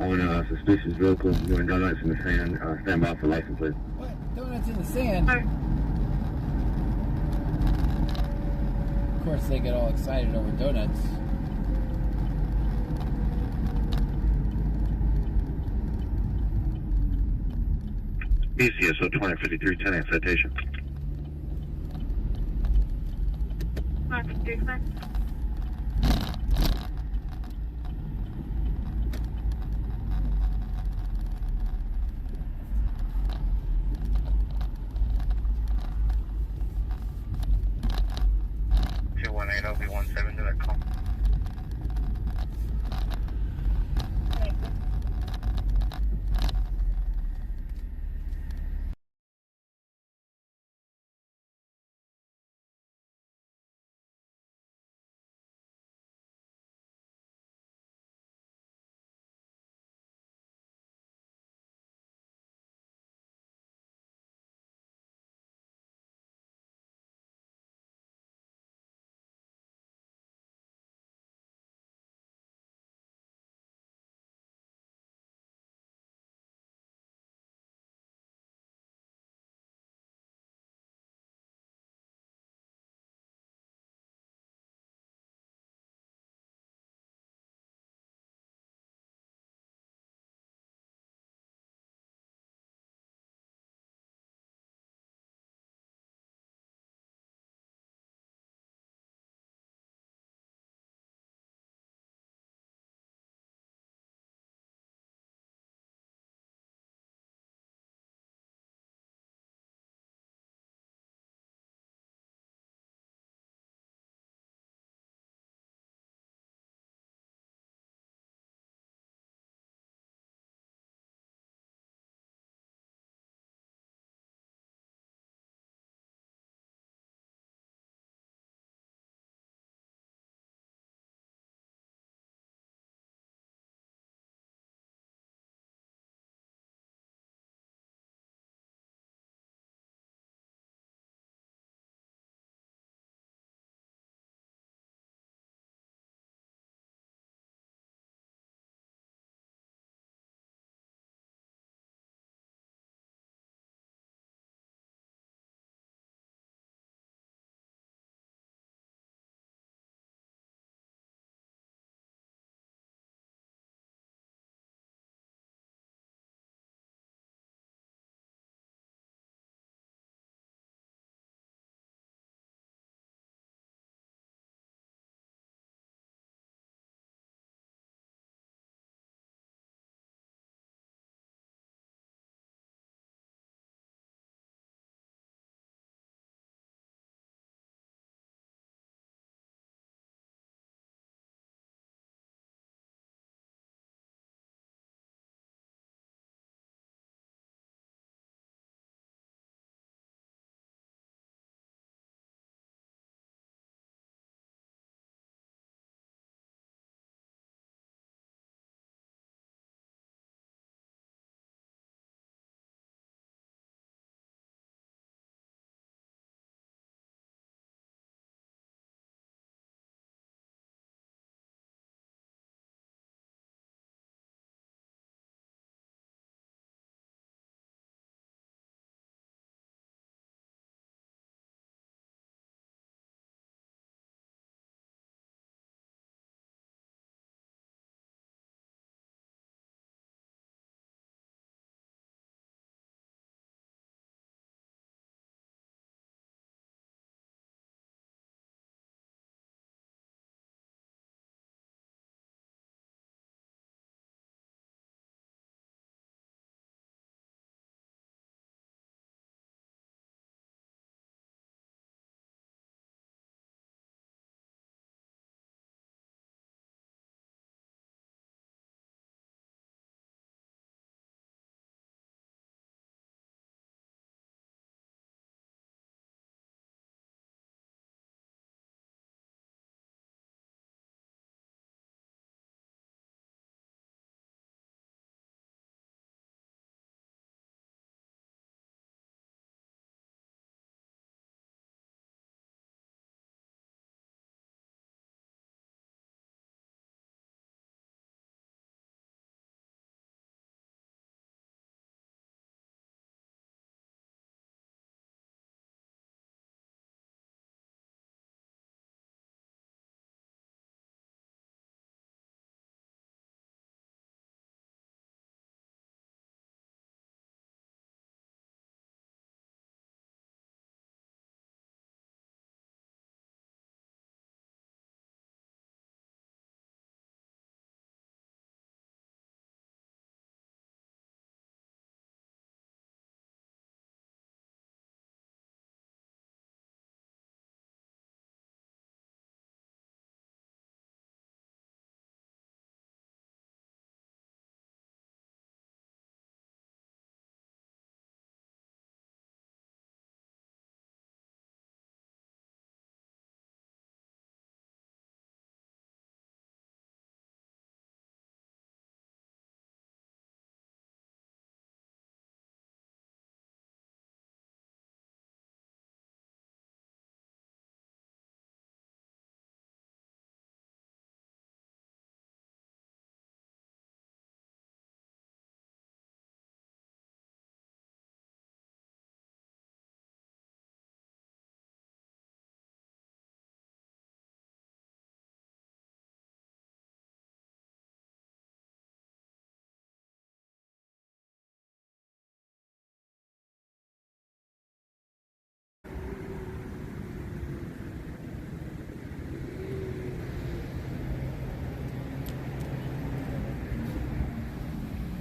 on a suspicious vehicle doing donuts in the sand. Stand by for license plate. What? Donuts in the sand? Of course, they get all excited over donuts. BCSO 2053 10 citation.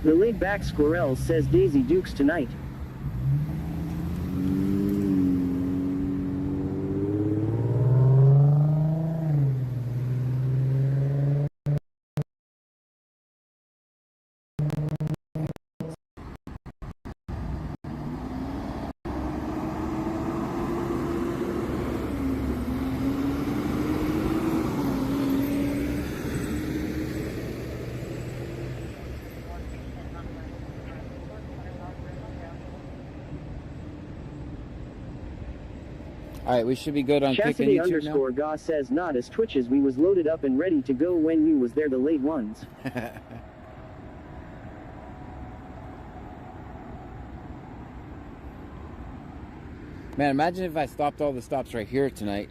The laid-back Squirrel says Daisy Dukes tonight. Alright, we should be good on kicking Chastity YouTube underscore Ga says not as Twitches we was loaded up and ready to go when you was there the late ones. now. Man, imagine if I stopped all the stops right here tonight.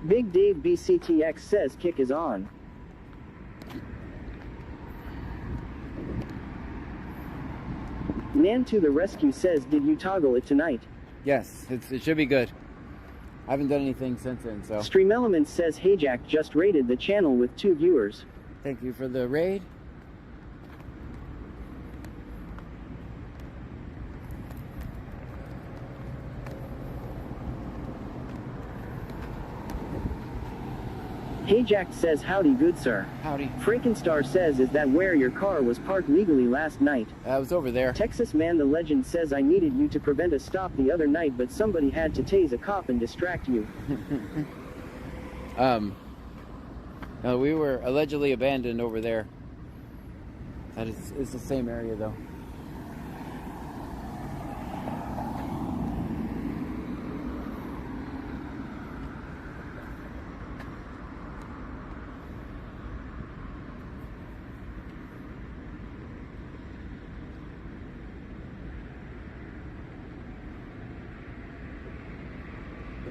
Big Dave BCTX says kick is on. Nan to the rescue says did you toggle it tonight? Yes, it should be good. I haven't done anything since then, so. Stream Elements says hey Jack just raided the channel with 2 viewers. Thank you for the raid. Hey Jack says howdy good sir. Howdy. Frankenstar says is that where your car was parked legally last night? I was over there. Texas Man the Legend says I needed you to prevent a stop the other night but somebody had to tase a cop and distract you. No, we were allegedly abandoned over there. That is, it's the same area though.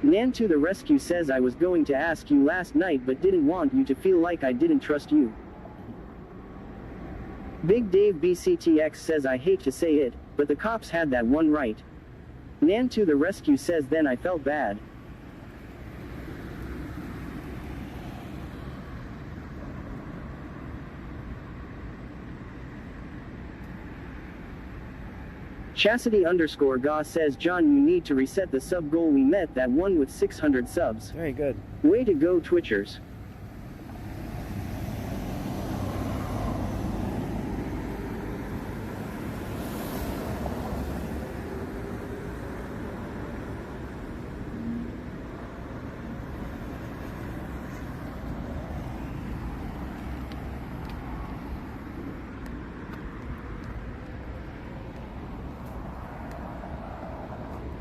Nan to the rescue says I was going to ask you last night but didn't want you to feel like I didn't trust you. Big Dave BCTX says I hate to say it, but the cops had that one right. Nan to the rescue says then I felt bad. Chastity underscore Ga says John you need to reset the sub goal we met that one with 600 subs. Very good. Way to go Twitchers.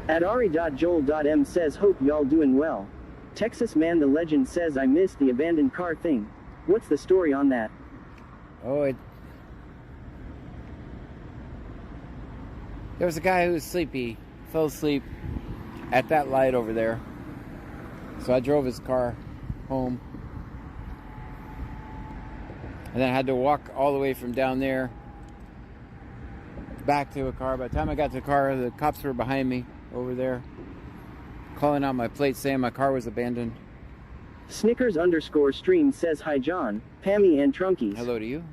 At Ari.Joel.M says hope y'all doing well. Texas Man the Legend says I missed the abandoned car thing. What's the story on that? Oh, there was a guy who was sleepy, fell asleep at that light over there. So I drove his car home. And then I had to walk all the way from down there back to a car. By the time I got to the car, the cops were behind me over there, calling out my plate saying my car was abandoned. Snickers underscore stream says hi John, Pammy and Trunkies. Hello to you.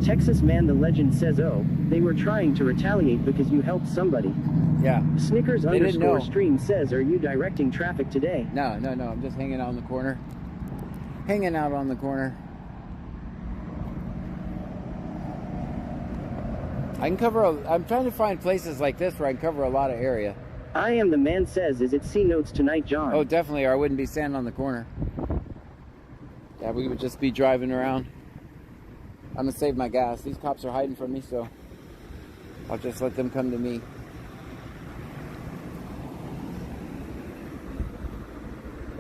Texas Man the Legend says oh, they were trying to retaliate because you helped somebody. Yeah. Snickers They didn't underscore know. stream says are you directing traffic today? No, I'm just hanging out on the corner. Hanging out on the corner. I can cover, I'm trying to find places like this where I can cover a lot of area. I am the man says, is it C notes tonight, John? Oh, definitely, or I wouldn't be standing on the corner. Yeah, we would just be driving around. I'm gonna save my gas. These cops are hiding from me, so I'll just let them come to me.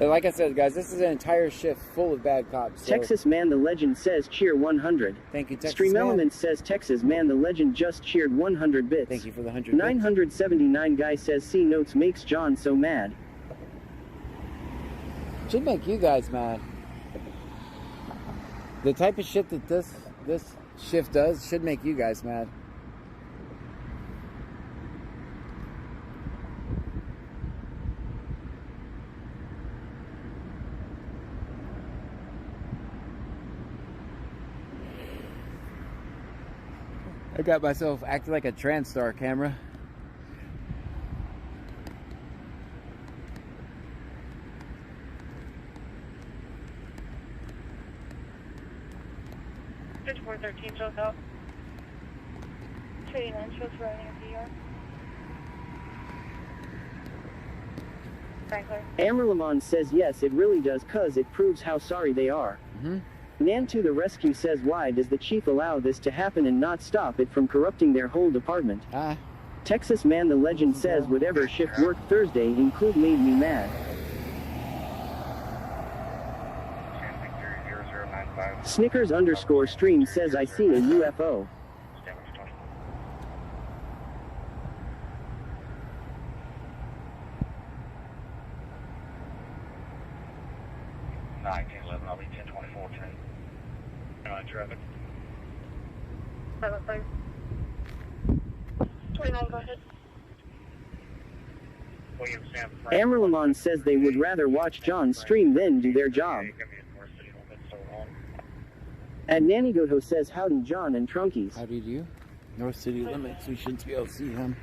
And like I said, guys, this is an entire shift full of bad cops. So Texas Man the Legend says cheer 100. thank you, Texas Stream Man. Elements says Texas Man the Legend just cheered 100 bits. Thank you for the 100 bits. 979 guy says C notes makes John so mad. Should make you guys mad. The type of shit that this shift does should make you guys mad. I got myself acting like a TransStar camera. Four 13 shows up. 29 shows running at the yard. Franklin. Amerlamon says yes, it really does, cause it proves how sorry they are. Nan to the rescue says why does the chief allow this to happen and not stop it from corrupting their whole department? Texas Man the Legend says whatever shift worked Thursday include made me mad. Snickers _ stream says I see a UFO. I'll be 1024 10. Traffic. 7-5. 29, go ahead. Amerlamon says they would rather watch John stream than do their job. And Nannygoto says howdy John and Trunkies. Howdy do you? North City Limits, we should be able to see him.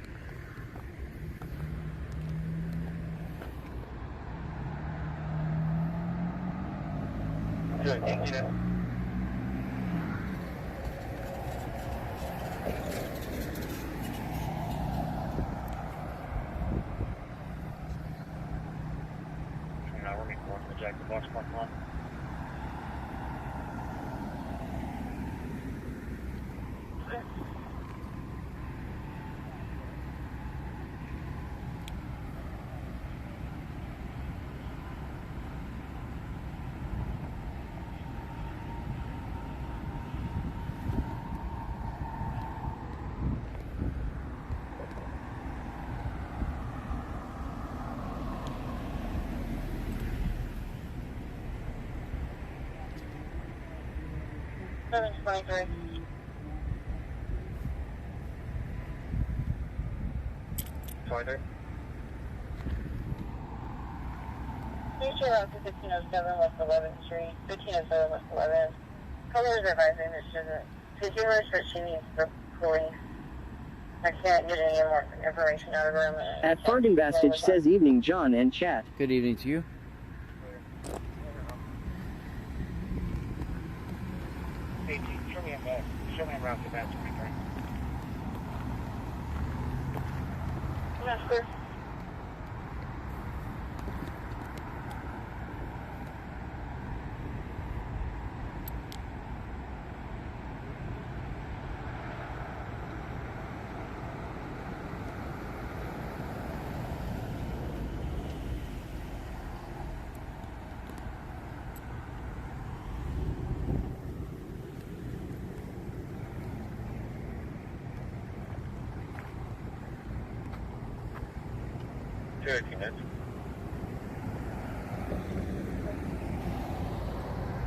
Good, thank you. We're making one for the Jack the Box Park one. Seven 23. Please turn out to 1507 West 11th Street, 1507 West 11th. Colors are advising this isn't. Consumers that she needs the police. I can't get any more information out of her. At Fargenbastage says evening John and chat. Good evening to you. Hey, show me around to that 23. Master.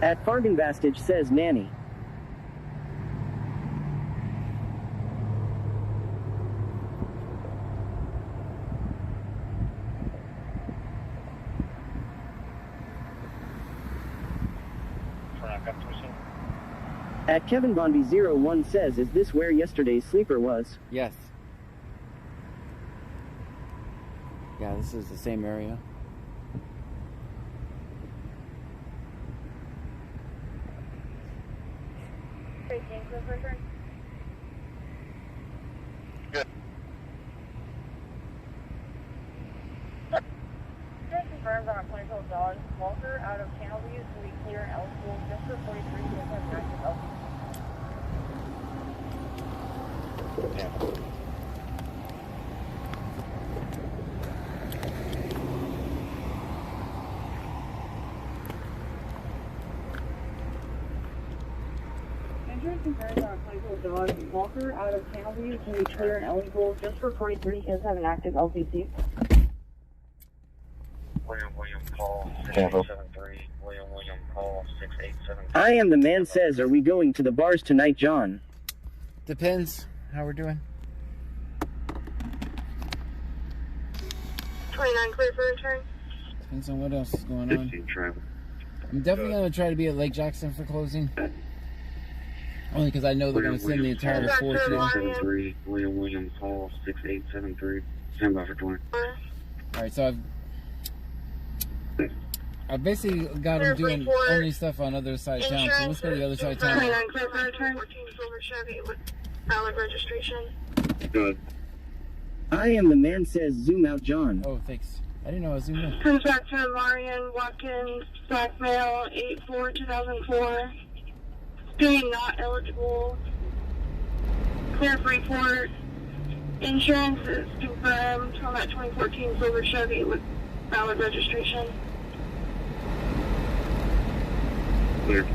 At Fargenbastage says Nanny. At Kevin Bondi 01 says, is this where yesterday's sleeper was? Yes. Yeah, this is the same area. John Walker out of Channelview to be clear and eligible just for 43 because of active LPC. Insurance concerns are applicable to John Walker out of Channelview to be clear and eligible just for 43 because have an active LPC. William Paul 6873. William Paul 6873. I am the man says, are we going to the bars tonight, John? Depends how we're doing. 29 clear for return. Depends on what else is going on. 15 travel. I'm definitely going to try to be at Lake Jackson for closing. Only because I know they're going to send the entire force here. 73. William Paul 6873. Stand by for 20. Alright, so I've basically got them doing only stuff on other side of town, so let's go to the other side of town. 29 clear for return. 14 Silver Chevy with valid registration. Good. I am the man says, zoom out, John. Oh, thanks. I didn't know I was zooming in. Comes back to Marion Watkins, blackmail 8/4/2004. Doing not eligible. Clear for report. Insurance is confirmed on that 2014 Silver Chevy with valid registration. Clear.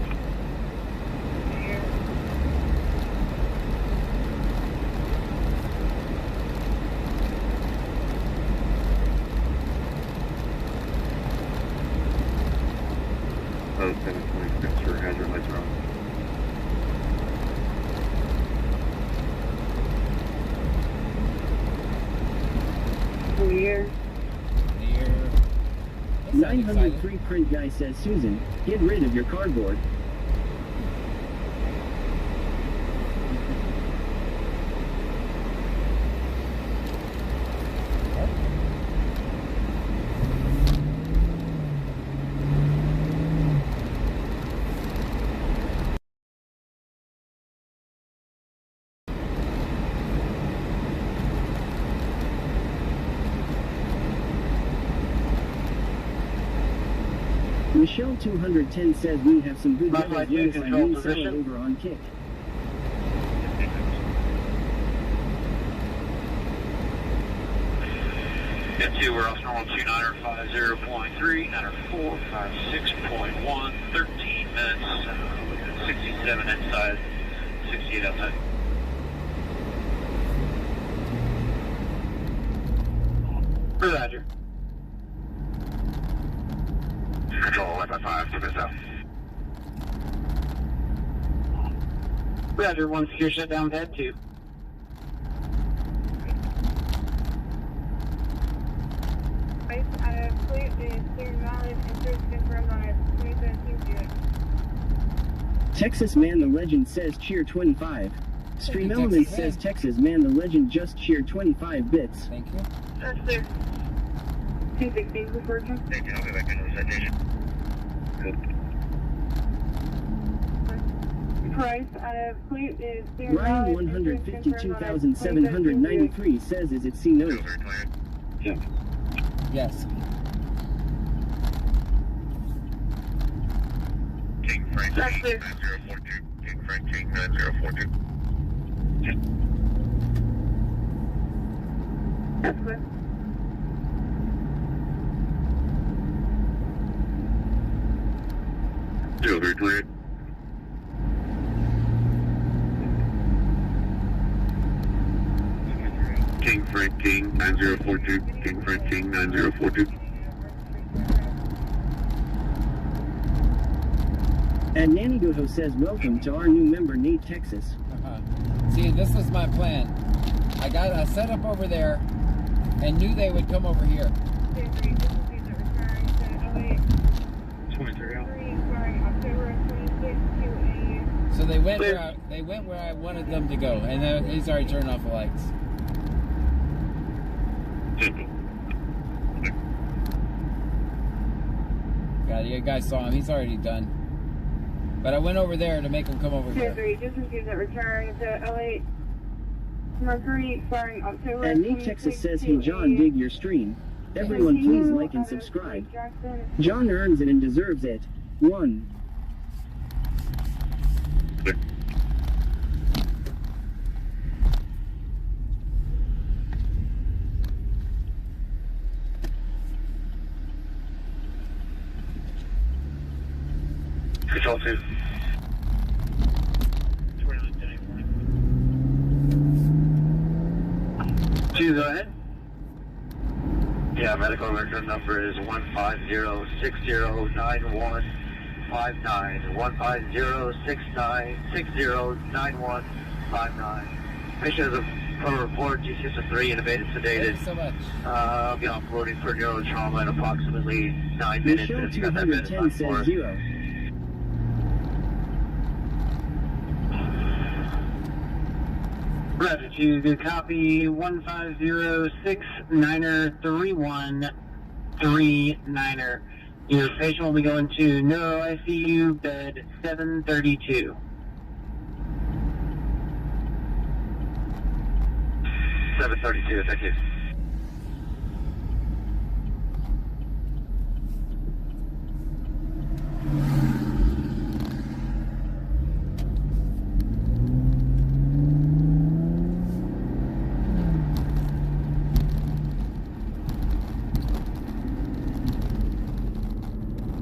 Oh, 726 for hazard lights are on. Clear. 903 print guy says, Susan, get rid of your cardboard. Michelle 210 says we have some good guys. Yes, I mean sell it over on Kick. Get 2, we're off normal 2950.3, 9456.1, 13 minutes, 67 inside, 68 outside. Roger. Control 155, keep us up. Roger, 1 secure shutdown, pad 2. Texas Man the Legend says cheer 25. Stream Element says Texas Man the Legend just cheered 25 bits. Thank you. That's clear. 216 for Virgin. Thank you, I'll be back in the citation. Price out of fleet is Ryan 152,793 says, is it C note? Yeah. Yes. King Frank That's clear. 9042. King Frank King 9042. That's clear. Very cleared. King Frank King 9042. King Frank King 9042. And Nanny Goto says welcome to our new member Nate Texas. See, this was my plan. I got a setup over there and knew they would come over here. 23 out. So they went where I wanted them to go, and then he's already turned off the lights. God, you guys saw him. He's already done. But I went over there to make him come over here. Just received a return to 08 Mercury expiring October. And Nate Texas says, hey John, dig your stream. Everyone please like and subscribe. John earns it and deserves it. 1. Control 2. Go ahead. Yeah, medical record number is 150609159. 15069609159. Patient has a report, GCS of 3, intubated, sedated. Thank you so much. I'll be offloading for neurotrauma in approximately 9 minutes. Michelle If you got that minute 210 time for says us. 0. Roger, to copy 15069er3139er. Your patient will be going to neuro ICU bed 732. 732, thank you.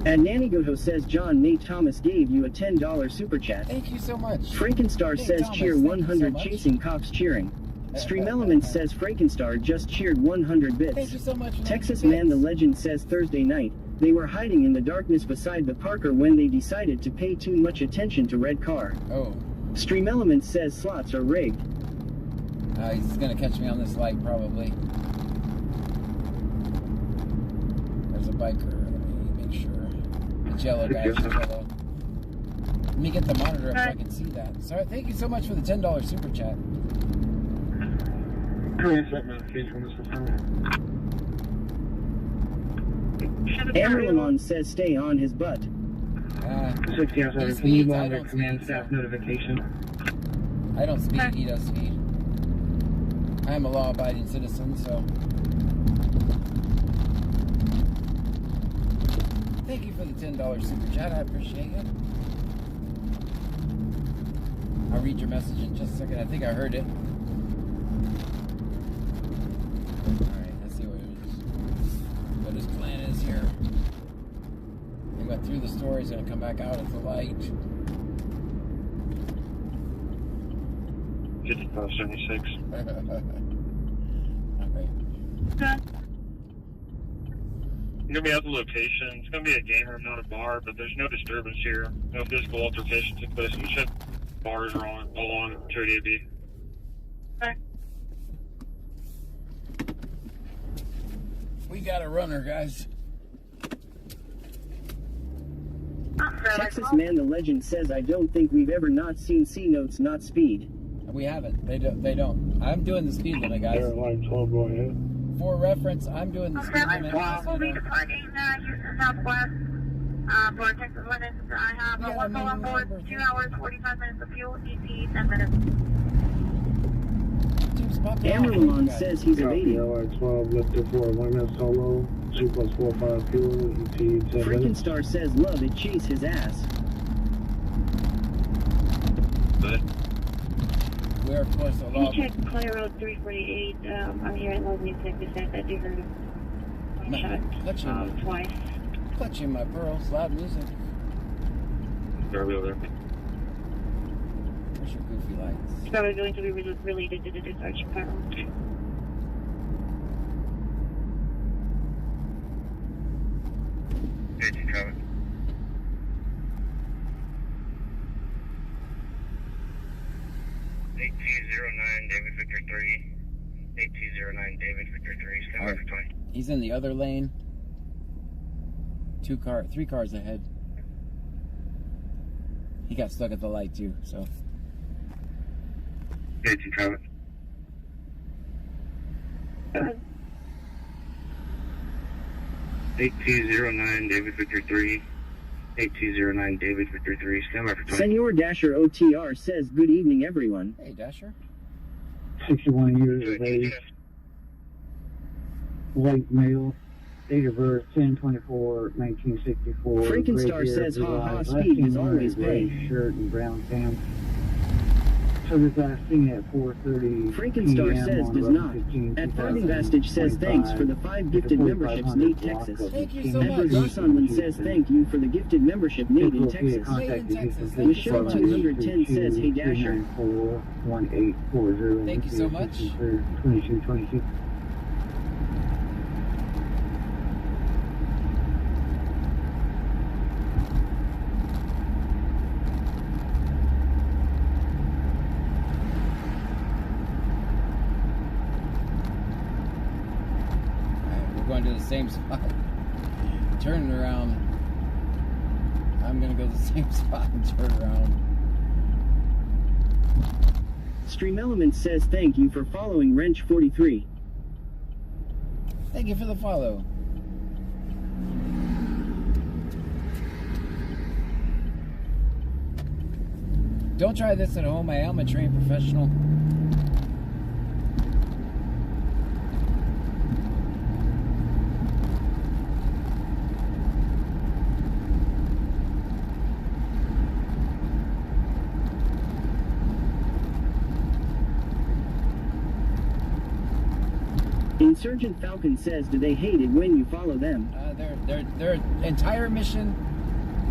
And Nanny Goto says John Nate Thomas gave you a $10 super chat. Thank you so much. Frankenstar Hey, says Thomas, cheer thank you 100 so much. chasing cops cheering. Stream Elements says Frankenstar just cheered 100 Thank bits. you so much. for Texas the Man the bits. Legend says Thursday night, they were hiding in the darkness beside the Parker when they decided to pay too much attention to red car. Oh, Stream Elements says slots are rigged. he's gonna catch me on this light probably. There's a biker. Let me make sure. It's yellow, guys. It's yellow. Let me get the monitor up so I can see that. Sorry, thank you so much for the $10 super chat. Amarilon says stay on his butt. He speeds, I don't speed, so. notification. I don't speed, he does speed. I am a law-abiding citizen, so. Thank you for the $10 super chat, I appreciate it. I'll read your message in just a second. I think I heard it. Alright, let's see what his plan is here. He went through the store, he's gonna come back out at the light. 5576. Alright. You're gonna be at the location. It's gonna be a game room, not a bar, but there's no disturbance here. No physical altercation took place. You should bars are on along 280B. We got a runner, guys. Texas Man the Legend says I don't think we've ever not seen C notes not speed. We haven't. They don't. I'm doing the speed limit, guys. Line 12, go ahead. For reference, I'm doing the speed limit. We'll be departing Houston Southwest for Texas Limits. I have a one call on board, 2 hours, 45 minutes of fuel, ET, 10 minutes. Amarilon says he's evading. Line 12, lifted for 1 minute solo, 2 plus 4, 5 fuel, ET, 10 minutes. Frankenstar says love it, chase his ass. We're of course a law. Check Clay Road 348. I'm here at Leslie Texas. I do hear one shot twice. Clutching my pearls, loud music. They're over there. Where's your goofy lights? It's probably going to be related to the discharge panel. Agent Travis. David Victor 3. 8209 David Victor 3. Stand by for 20. He's in the other lane. 3 cars ahead. He got stuck at the light too, so. Agent Travis. Go ahead. 8209 David Victor 3. 8209 David Victor 3. Stand by for 20. Senor Dasher OTR says good evening everyone. Hey, Dasher. 61 years of age, white male, Date of birth 10/24/1964. Freakenstar says ha speed is always gray pay. shirt and brown pants. So this last thing at 4:30. Freakenstar says does not. At Farming Vastage says thanks for the 5 gifted memberships, Nate, Texas. Thank you so Edward much. Rosonland says thank you for the gifted membership, Nate in Texas. Nate in Texas, thank you so Michelle much. 210 says hey Dasher. 1840. Thank you so much. 2222. Going to the same spot. Turning around. I'm gonna go to the same spot and turn around. Stream Elements says thank you for following Wrench 43. Thank you for the follow. Don't try this at home. I am a trained professional. Insurgent Falcon says, do they hate it when you follow them? Their entire mission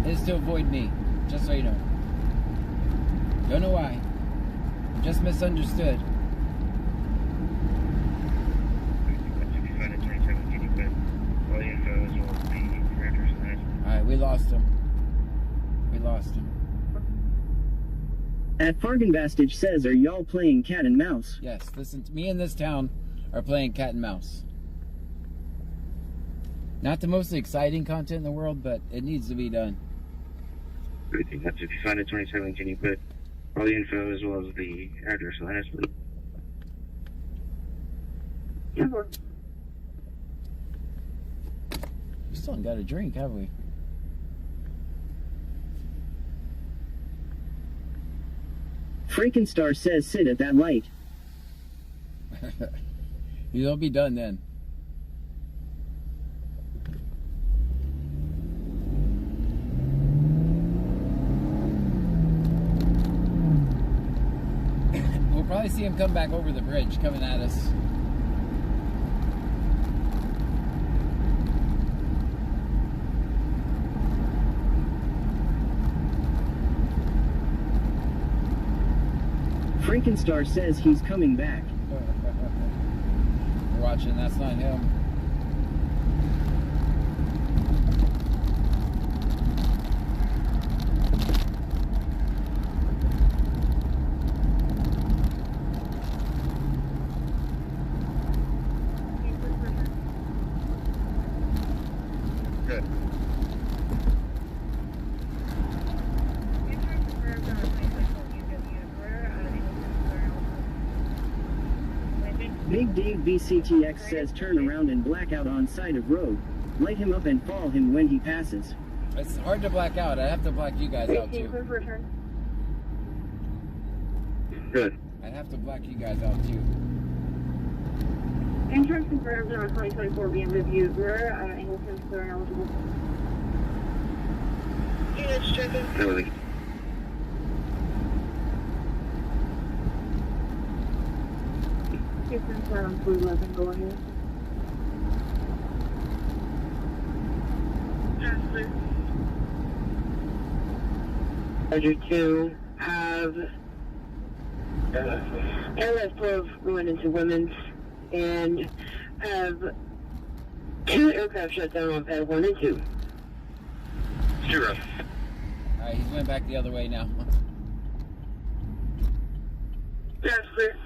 is to avoid me, just so you know. Don't know why. Just misunderstood. Alright, we lost him. We lost him. At Fargenvastage says, are y'all playing cat and mouse? Yes, listen, me in this town are playing cat and mouse. Not the most exciting content in the world, but it needs to be done. Everything. That's if you find a 27, can you put all the info as well as the address of the house, please? We still haven't got a drink, have we? Freakenstar says, sit at that light. You'll be done then. We'll probably see him come back over the bridge coming at us. Freakenstar says he's coming back. We're watching, that's not him. Good. Big Dave BCTX says turn around and black out on side of road. Light him up and fall him when he passes. It's hard to black out. I have to black you guys out too. Good. I'd have to black you guys out too. Insurance confirmed on 2024 BMW Brewer, Angleton Store eligible. Units checking. Everything. Houston Store on 411, go ahead. Roger 2, have LF-12 going into Women's, and have 2 aircraft shut down on pad 1 and 2. 0. Alright, he's going back the other way now. That's clear.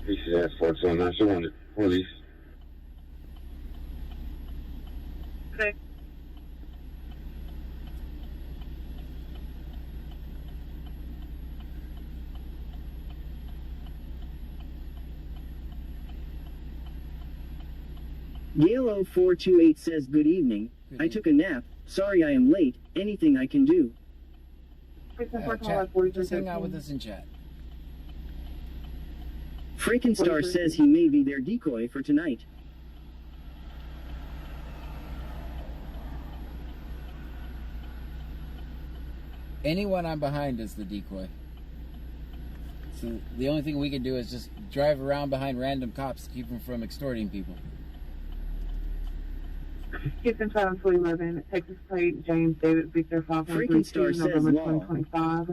Pieces of asphalt on that, so on it. Release. Okay. Gale 0428 says good evening. I took a nap, Sorry I am late. Anything I can do? Chat. Just hang out with us in chat. Freakenstar says he may be their decoy for tonight. Anyone I'm behind is the decoy. So the only thing we can do is just drive around behind random cops to keep them from extorting people. Houston 711, Texas plate, James David Victor 532, November 2025,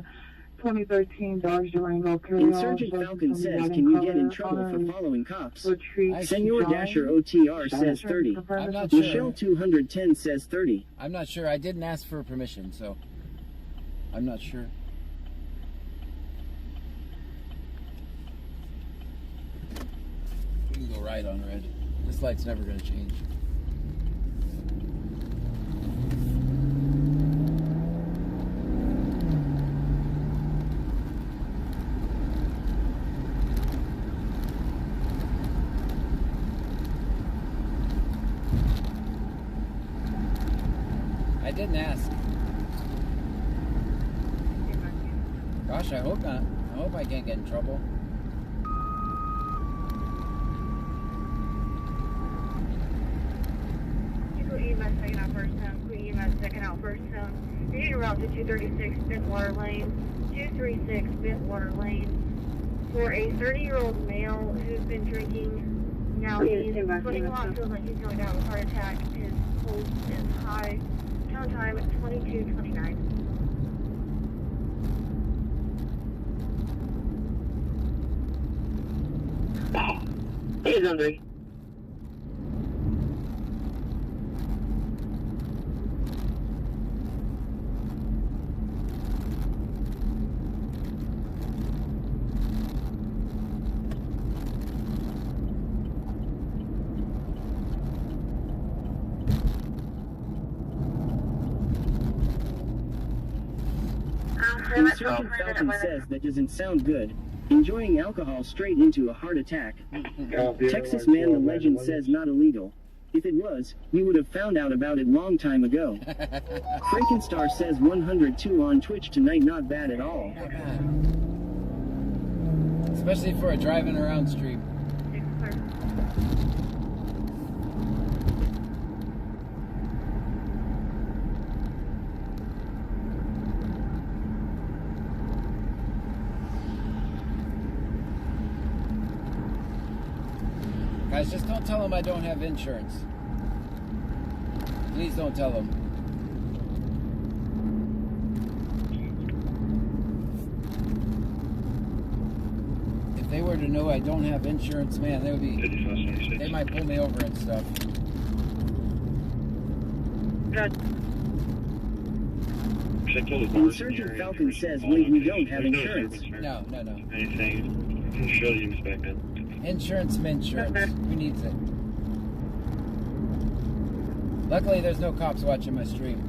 2013 Dodge Durango carry-on. Insurgent Falcon says, can you get in trouble for following cops? Senor Dasher OTR says 30. I'm not sure. Michelle 210 says 30. I'm not sure. I didn't ask for permission, so I'm not sure. We can go right on red. This light's never going to change. I didn't ask. Gosh, I hope not. I hope I can't get in trouble. EMS second out first zone. EMS second out first zone. You need to route to 236 Bentwater Lane. 236 Bentwater Lane. For a 30-year-old male who's been drinking, now he's sweating a lot, feels like he's going down with a heart attack. His pulse is high. Count time at 22:29. He's hungry. Insurgent Falcon says that doesn't sound good. Enjoying alcohol straight into a heart attack. Texas Man the Legend says not illegal. If it was, you would have found out about it long time ago. Frankenstar says 102 on Twitch tonight, not bad at all. Not bad. Especially for a driving around stream. Guys, just don't tell them I don't have insurance. Please don't tell them. If they were to know I don't have insurance, man, they would be. They might pull me over and stuff. Insurgent Falcon says, wait, we don't have insurance. No. Anything, show you inspected. Insurance. Who needs it? Luckily, there's no cops watching my stream.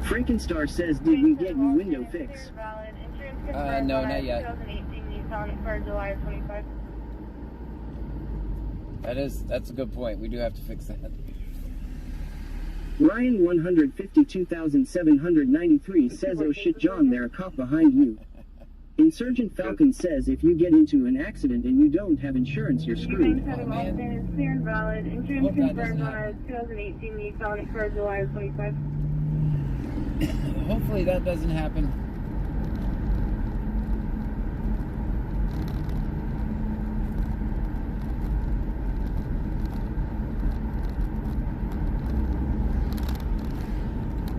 Frankenstar says, did we get you window fix? No, not yet. 2018 Nissan expired July 25. That's a good point. We do have to fix that. Ryan 152,793 says, oh shit John, there a cop behind you. Insurgent Falcon says, if you get into an accident and you don't have insurance, you're screwed. Oh, man. Is clear and valid. Insurance confirmed on a 2018 Nissan expired July 25. Hopefully that doesn't happen.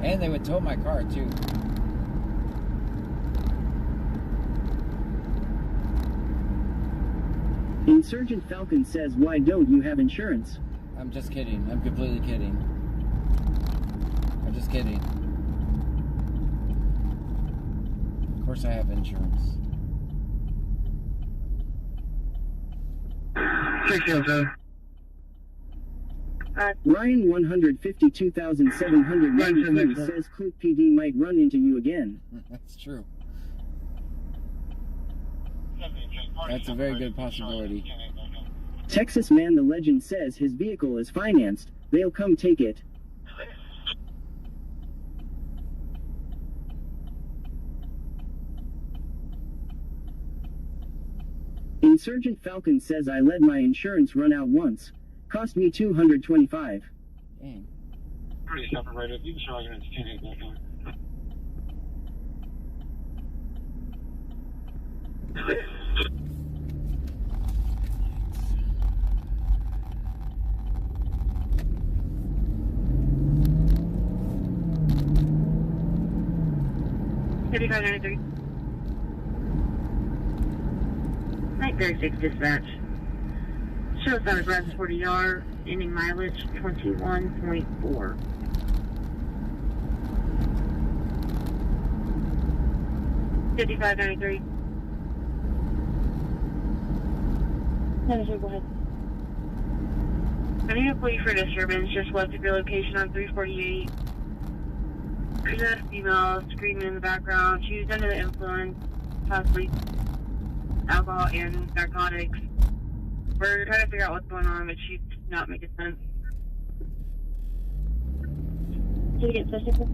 And they would tow my car too. Insurgent Falcon says, why don't you have insurance? I'm just kidding. I'm completely kidding. I'm just kidding. Of course I have insurance. 602. Ryan 152,793 says Clute PD might run into you again. That's true. That's a very good possibility. Texas Man the Legend says his vehicle is financed. They'll come take it. Insurgent Falcon says I let my insurance run out once. Cost me $225. Dang. Pretty separated. You can show your intent that time. Night 36 dispatch. Shows out of Grass 40R, ending mileage 21.4. $55.93. Manager, go ahead. I need a plea for disturbance. Just left of your location on 348. There's a female screaming in the background. She was under the influence, possibly alcohol and narcotics. We're trying to figure out what's going on, but she's not making sense. Did you get physical?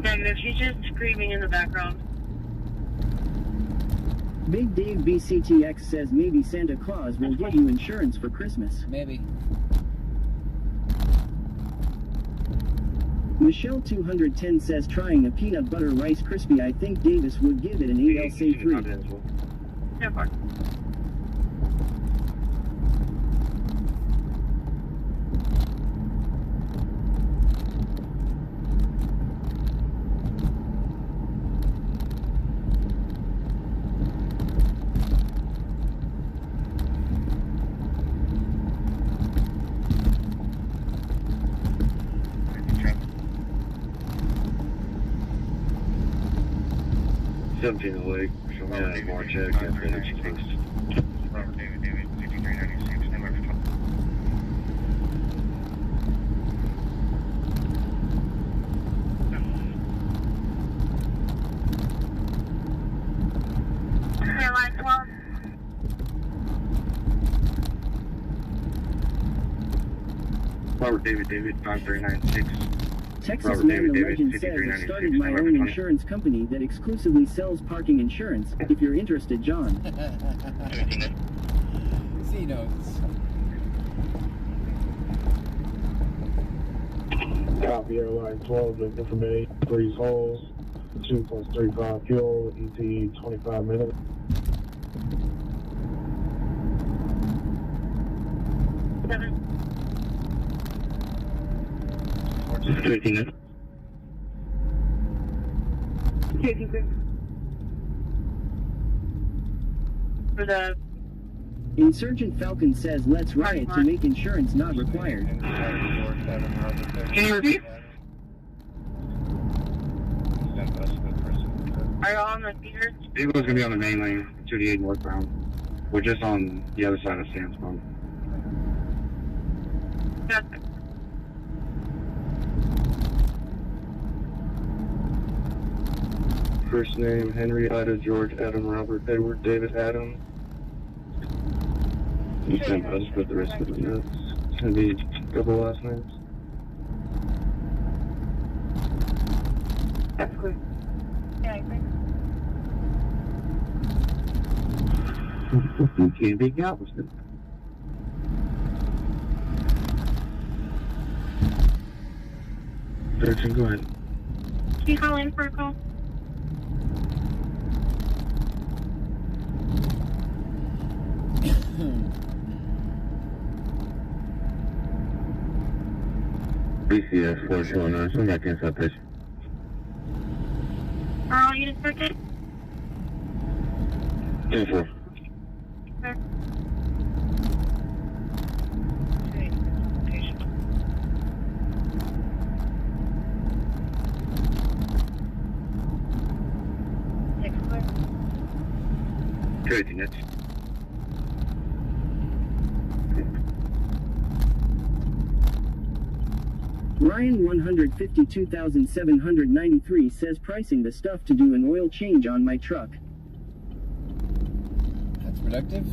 Negative. She's just screaming in the background. Big Dave BCTX says maybe Santa Claus will give you insurance for Christmas. Maybe. Michelle 210 says trying a peanut butter Rice Krispie, I think Davis would give it an ALC3. No part. Lake, show me that more check after the chickens. Robert David, 5396, number 12. Robert David, 5396. Texas Man the Legend says I started my own insurance company that exclusively sells parking insurance. If you're interested, John. C notes. Copy Airline 12, information, 3 holes, 2+35 fuel, ET 25 minutes. For the Insurgent Falcon says let's riot to make insurance not required. Can you repeat? Are you on the theater? Vehicle's gonna be on the main lane, 288 northbound. We're just on the other side of Sam's Pump. Yes. First name, Henry, Ida, George, Adam, Robert, Edward, David, Adam. You sent us for the rest of the notes. It's gonna be a couple last names. That's good. Yeah, I think. You can't be Galveston. Searching, go ahead. Can you call in for a call? BCS 429, come back inside pitch. You just second? 10-4. Sir. Crazy, Mitch. Ryan 152,793 says pricing the stuff to do an oil change on my truck. That's productive.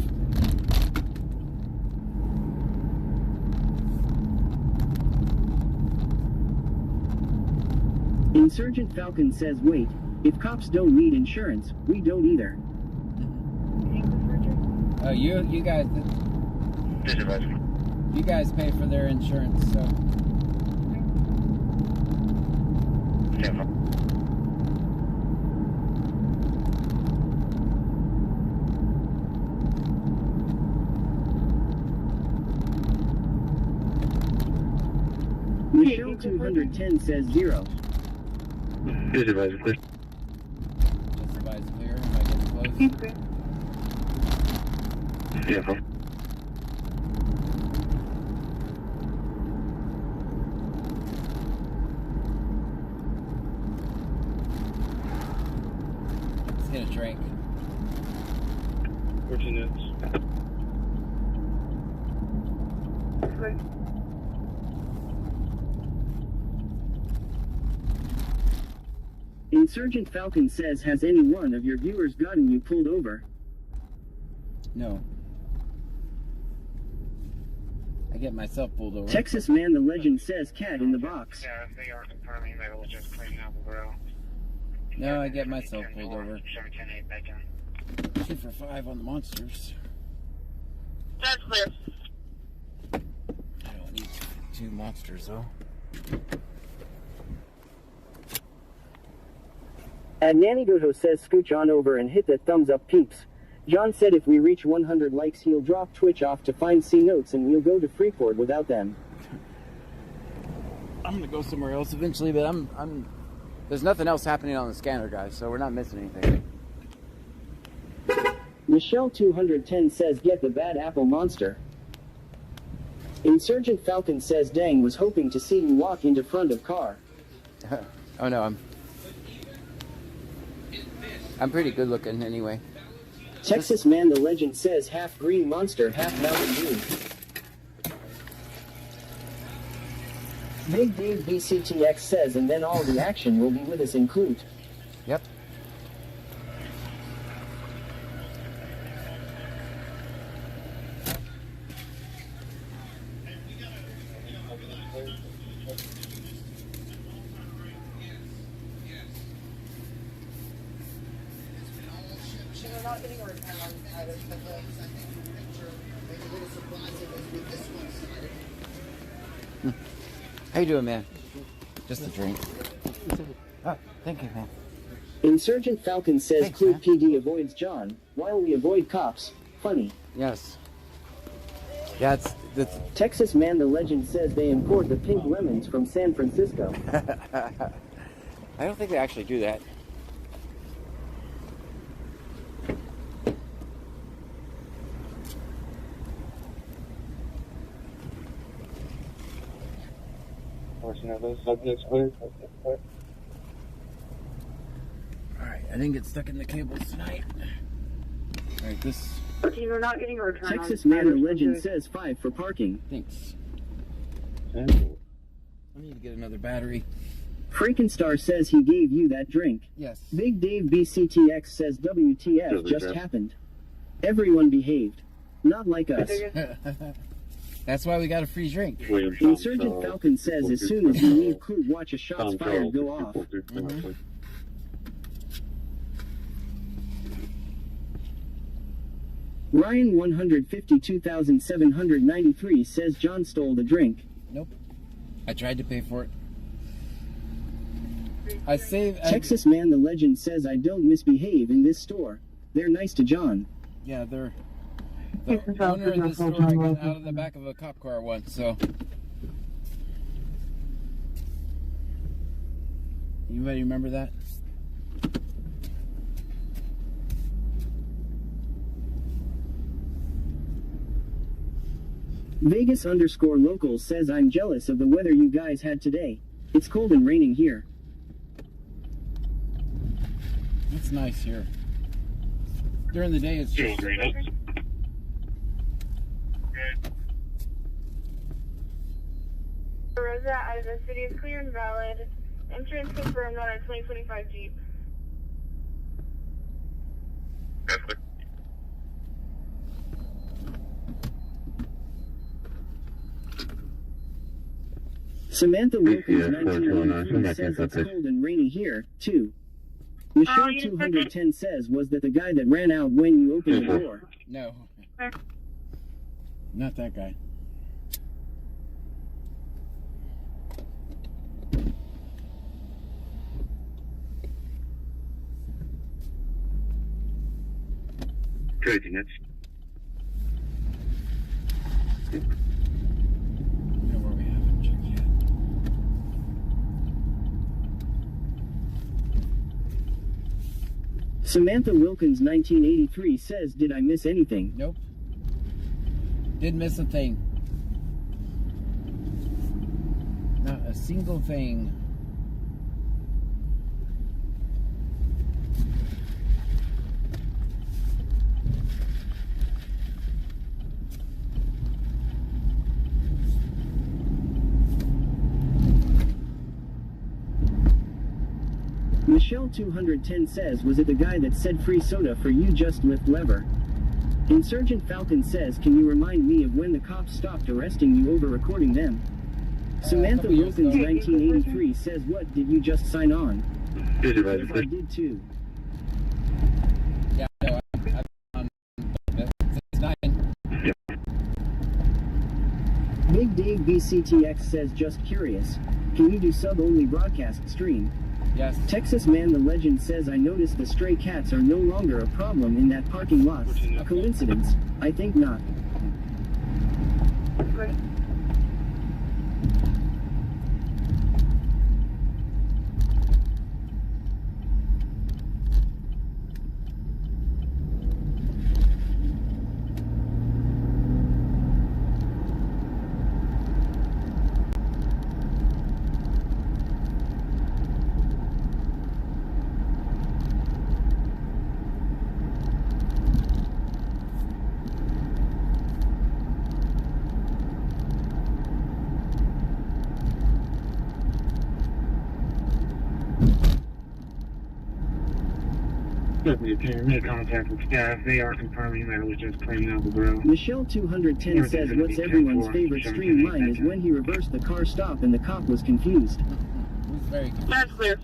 Insurgent Falcon says wait, if cops don't need insurance, we don't either. Oh, you guys, you guys pay for their insurance, so. Michelle 210 says 0. Just advise clear. Just advise clear. Am I getting close? Yeah, huh? Let's get a drink. 14 minutes. Insurgent Falcon says, has any one of your viewers gotten you pulled over? No. I get myself pulled over. Texas Man the Legend says cat in the box. Yeah, they are confirming they will just clean out the grill. No, I get myself pulled over. 710-8 bacon. 2 for 5 on the monsters. That's clear. I don't need 2 monsters though. And Nanny Goto says scooch on over and hit that thumbs up peeps. John said if we reach 100 likes he'll drop Twitch off to find C notes and we'll go to Freeport without them. I'm gonna go somewhere else eventually, but I'm there's nothing else happening on the scanner, guys, so we're not missing anything. Michelle 210 says get the bad apple monster. Insurgent Falcon says dang was hoping to see you walk into front of car. Oh no, I'm pretty good looking anyway. Texas Man the Legend says half green monster, half Mountain Dew. Big Dave BCTX says and then all the action will be with us in Clute. Yep. Not getting a return on either subject. How you doing, man? Just a drink. Oh, thank you, man. Insurgent Falcon says Thanks, Clute man. PD avoids John, while we avoid cops. Funny. Yes. Yeah, it's Texas Man the Legend says they import the pink lemons from San Francisco. I don't think they actually do that. Alright, I didn't get stuck in the cables tonight. Alright, this... We're not getting a return Texas on Man the either Legend subject. says 5 for parking. Thanks. I need to get another battery. Freakenstar says he gave you that drink. Yes. Big Dave BCTX says WTF just happened. Everyone behaved. Not like us. That's why we got a free drink. Insurgent Falcon says as soon as you leave Clute, watch a shots fired go off. Mm-hmm. Ryan 152,793 says John stole the drink. Nope. I tried to pay for it. I saved... Texas Man the Legend says I don't misbehave in this store. They're nice to John. Yeah, they're... The owner of this store I got out of the back of a cop car once, so... Anybody remember that? Vegas_local says I'm jealous of the weather you guys had today. It's cold and raining here. It's nice here. During the day, it's just... Roger that. The city is clear and valid. Insurance confirmed on a 2025 Jeep. That's clear. Samantha Wilkins 1983 says it's cold and rainy here, too. Michelle 210 says, was that the guy that ran out when you opened the door? No. Not that guy. Crazy nuts. Where we haven't checked yet. Samantha Wilkins 1983 says, did I miss anything? Nope. Didn't miss a thing. Not a single thing. Michelle 210 says, was it the guy that said free soda for you, just lift lever? Insurgent Falcon says, can you remind me of when the cops stopped arresting you over recording them? Samantha Wilkins 1983 says, what, did you just sign on? I did too. Yeah, no, I've on since 9. Big Dave BCTX says, just curious. Can you do sub-only broadcast stream? Yes. Texas Man the Legend says, I noticed the stray cats are no longer a problem in that parking lot. A coincidence? I think not. Made contact with staff. They are confirming that it was just cleaning out the grill. Michelle 210 says, what's everyone's favorite stream line is when he reversed the car stop and the cop was confused. He's very confused. That's clear.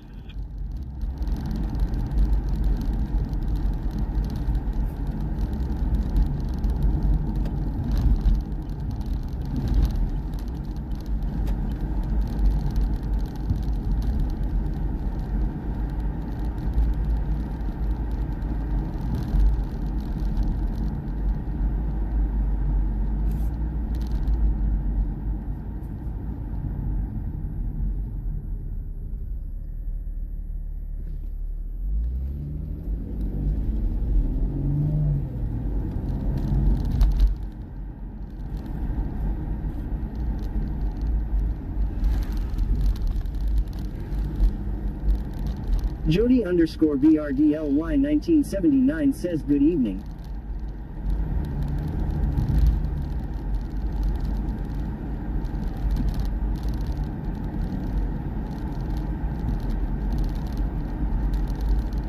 Jody _ BRDLY 1979 says, good evening.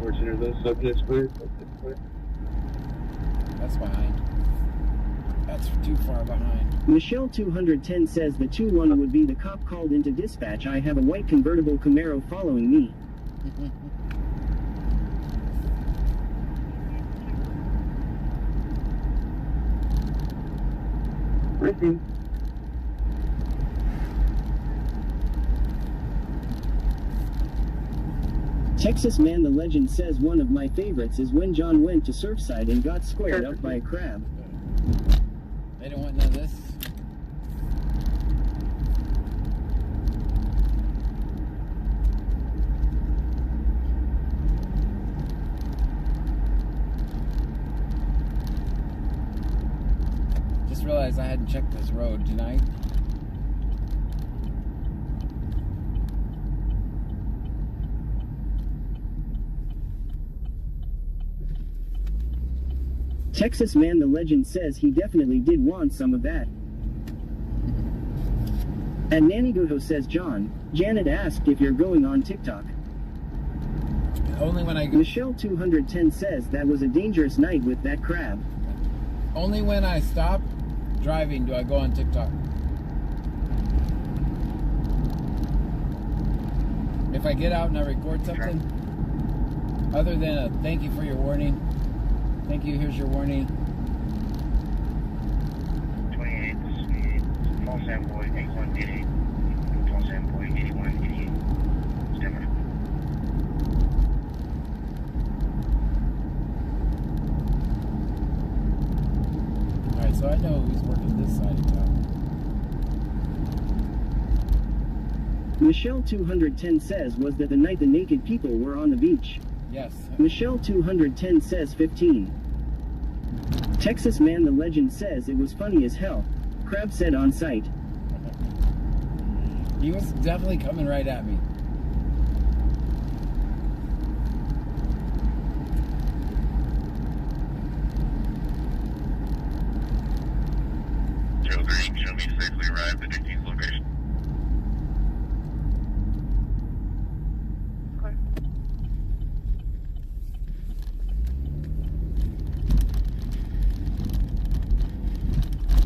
Fortunate those subjects clear. That's behind. That's too far behind. Michelle 210 says the 2-1 would be the cop called into dispatch. I have a white convertible Camaro following me. Listen. Texas Man the Legend says, one of my favorites is when John went to Surfside and got squared up by a crab. They don't want none of this. Just realized I hadn't checked this road tonight. Texas Man the Legend says he definitely did want some of that. And Nanny Goho says John, Janet asked if you're going on TikTok. Only when I go. Michelle 210 says that was a dangerous night with that crab. Only when I stop driving do I go on TikTok. If I get out and I record something, other than a thank you for your warning, thank you, here's your warning. 28, Paul Samboy, 8188. Paul Samboy, 8188. Stand by. Alright, so I know who's working this side of town. Michelle 210 says was that the night the naked people were on the beach. Yes. Michelle 210 says 15. Texas Man the Legend says it was funny as hell. Crab said on site. He was definitely coming right at me. Joe Green, show me safely arrived at Dictie's location.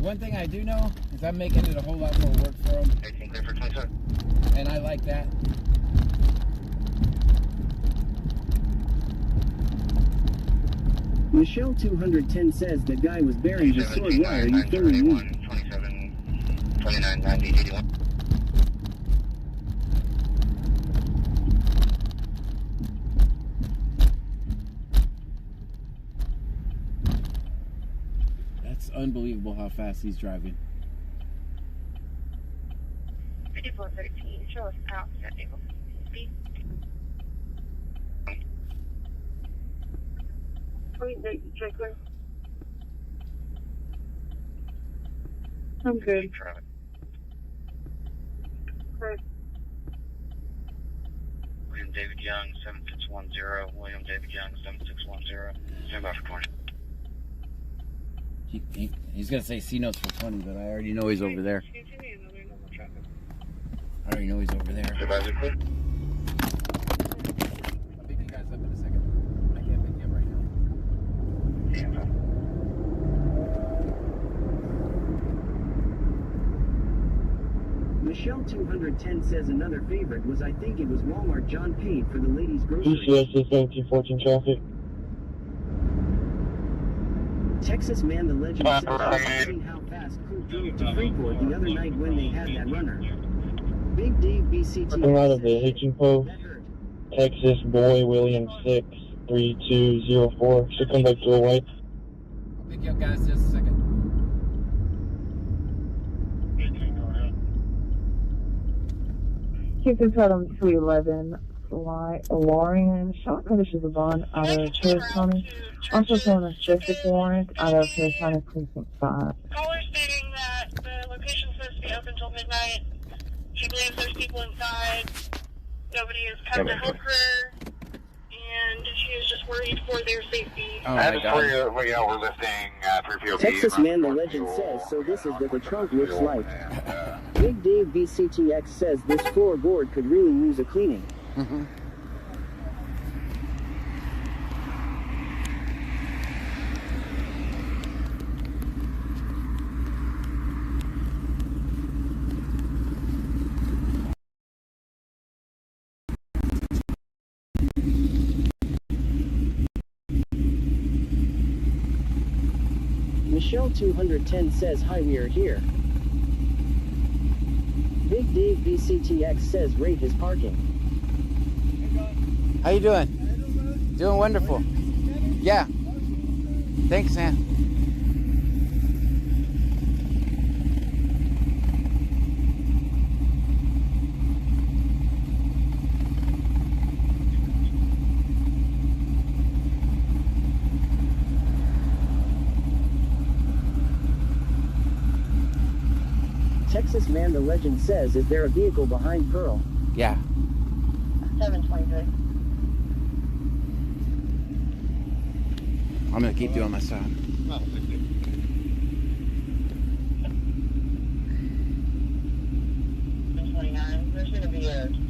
One thing I do know is I'm making it a whole lot more work for him. 18 clear for 27. And I like that. Michelle 210 says the guy was bearing his sword. Why are you filming me? 27, 29, 90, 81. That's unbelievable how fast he's driving. 5413, show us out at Eagle Speed. Checker. I'm good. Correct. William David Young, 7610. William David Young, 7610. Stand by for 20. He's going to say C notes for 20, but I already know he's over there. I already know he's over there. Supervisor clear. I'll pick you guys up in a second. I can't pick you up right now. Michelle 210 says another favorite was I think it was Walmart John paid for the ladies' groceries. ECS 1714 traffic. Texas Man the Legend says seeing how fast Coop drove to Freeport the other night when they had that runner. Big Dave BCT Coming out of the hitching post, Texas Boy William 63204. Should come back to a white. I'll pick you up, guys, just a second. Houston Totem 311, Lorian, shot conditions of bond out of Harris County. Also showing a specific warrant out of Harris County Precinct 5. Caller stating that the location is supposed to be open until midnight. She believes there's people inside. Nobody has come to help her. And she is just worried for their safety. Oh my God. We're lifting 3POB. Texas Man the Legend says, so this is what the trunk looks like. Big Dave BCTX says this floorboard could really use a cleaning. Michelle 210 says hi, we are here. Big Dave BCTX says rate his parking. How you doing? Doing wonderful. Yeah. Thanks, man. Texas Man the Legend says, is there a vehicle behind Pearl? Yeah. 723. I'm gonna keep doing my side.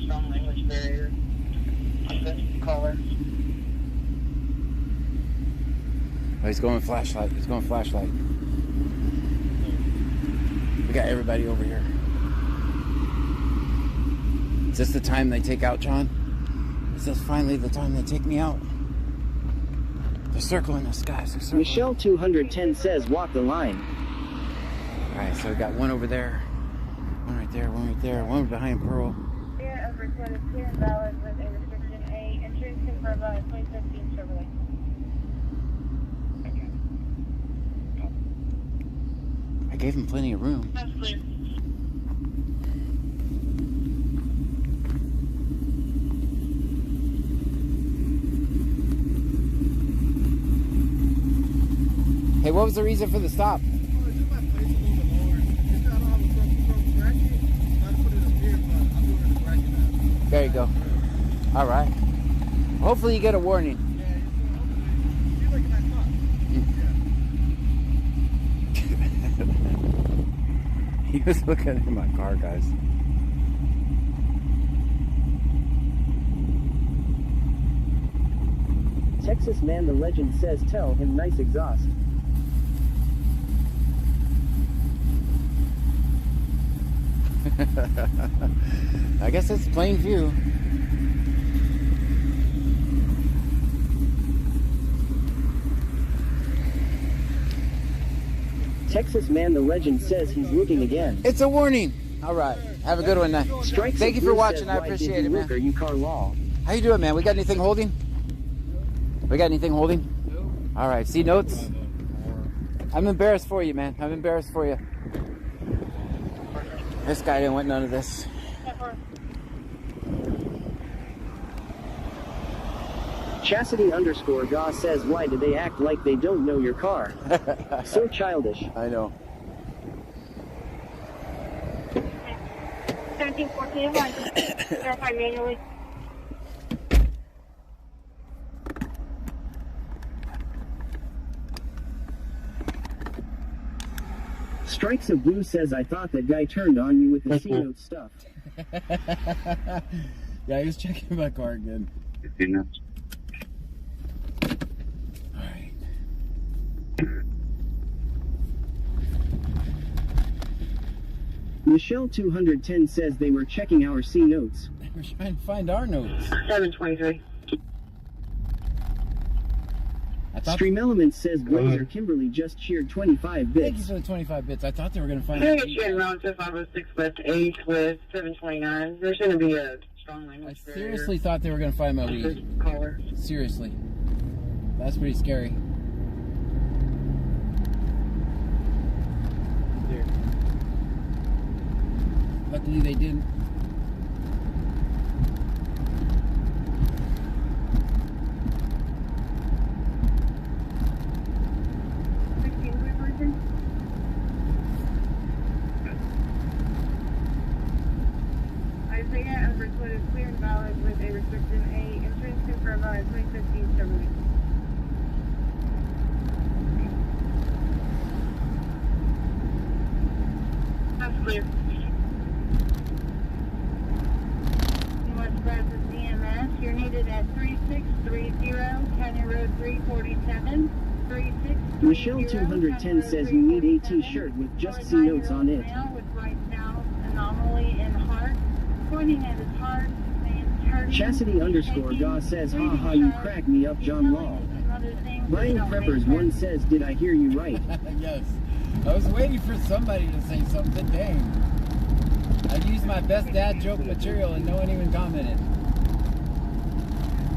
strong language barrier. This caller. Oh, he's going flashlight. He's going flashlight. We got everybody over here. Is this the time they take out John? Is this finally the time they take me out? They're circling us, guys. They're circling. Michelle 210 says walk the line. Alright, so we got one over there. One right there, one right there. One behind Pearl. Yeah, over code is clear and valid with a restriction A. Insurance confirmed by 2015 Chevrolet. I gave him plenty of room. That's clear. Hey, what was the reason for the stop? There you go. All right. Hopefully you get a warning. He was looking at my car, guys. Texas Man the Legend says tell him nice exhaust. I guess it's plain view. Texas Man the Legend says he's looking again. It's a warning. All right. Have a good one, man. Strikes Thank you for watching. I why appreciate did it, you man. look, Are you car law? How you doing, man? We got anything holding? We got anything holding? All right. See notes? I'm embarrassed for you, man. I'm embarrassed for you. This guy didn't want none of this. Chastity _ Goss says why do they act like they don't know your car? So childish. I know. 1714, verify manually. Strikes of Blue says I thought that guy turned on you with the C-note stuff. Yeah, he was checking my car again. 15 knots. All right. Michelle 210 says they were checking our C-notes. We're trying to find our notes. 723. Stream Elements says Blazer Kimberly just cheered 25 bits. Thank you for the 25 bits. I thought they were going to find I'm going to get you around to 506 West 8 with 729. There's going to be a strong I language seriously thought they were going to find my barrier. weed. Caller. Seriously. That's pretty scary. Luckily they didn't. Isaiah over code is clear and valid with a restriction A. Insurance confirmed by 2015 Chevrolet. That's clear. West Brazos EMS, you're needed at 3630 County Road 347. Michelle 210 says you need a t-shirt with just C-notes on it. With right south anomaly in heart, pointing at his heart, saying turning. Chastity _ Goss says haha you crack me up John Law. Buying Preppers 1 says did I hear you right? Yes. I was waiting for somebody to say something. Dang. I used my best dad joke material and no one even commented.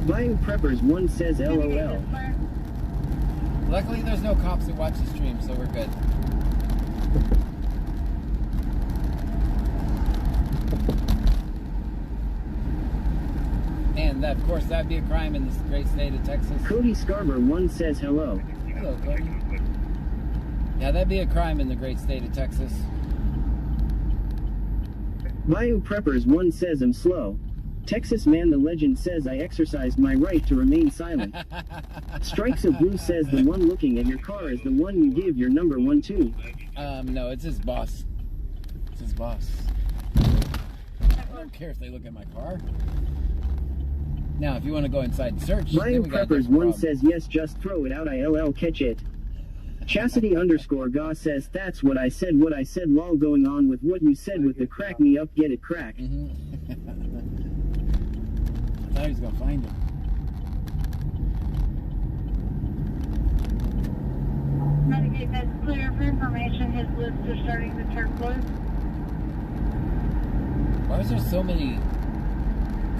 Buying Preppers 1 says LOL. Luckily there's no cops that watch the stream, so we're good. And that, of course, that'd be a crime in this great state of Texas. Cody Scarborough 1 says hello. Hello, Cody. Yeah, that'd be a crime in the great state of Texas. Bayou Preppers 1 says I'm slow. Texas Man the Legend says I exercised my right to remain silent. Strikes of Blue says the one looking at your car is the one you give your number 1 to. No, it's his boss. It's his boss. don't care if they look at my car. Now, if you want to go inside and search, Bio then we got a Preppers different 1 problem. says yes, just throw it out, ILL, catch it. Chastity_Gaw says that's what I said, lol, going on with what you said with the crack me up, get it, crack. I thought he was going to find him. Medicate, that's clear for information. His lips are starting to turn blue. Why is there so many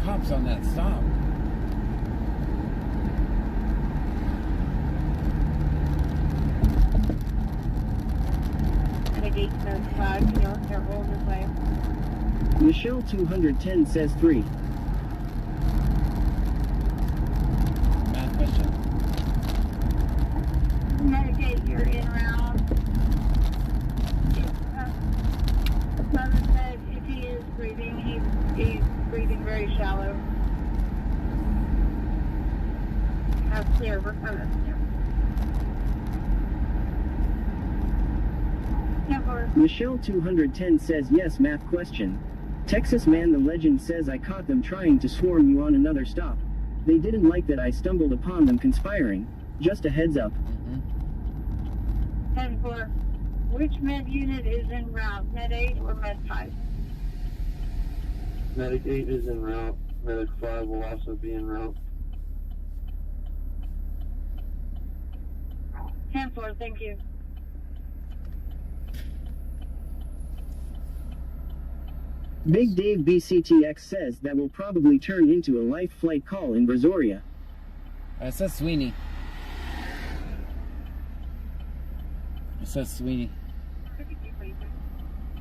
cops on that stop? Medicate, that's 5. Can you look careful this way? Michelle 210 says 3. Math question? Medicate, you're in route. Mother said if he is breathing, he's breathing very shallow. Have clear, we're coming. Michelle 210 says yes, math question. Texas Man the Legend says I caught them trying to swarm you on another stop. They didn't like that I stumbled upon them conspiring. Just a heads up. 10-4. Which med unit is en route? Med 8 or Med 5? Medic 8 is en route. Medic 5 will also be en route. 10-4, thank you. Big Dave BCTX says that will probably turn into a life flight call in Brazoria. It says Sweeney. It says Sweeney.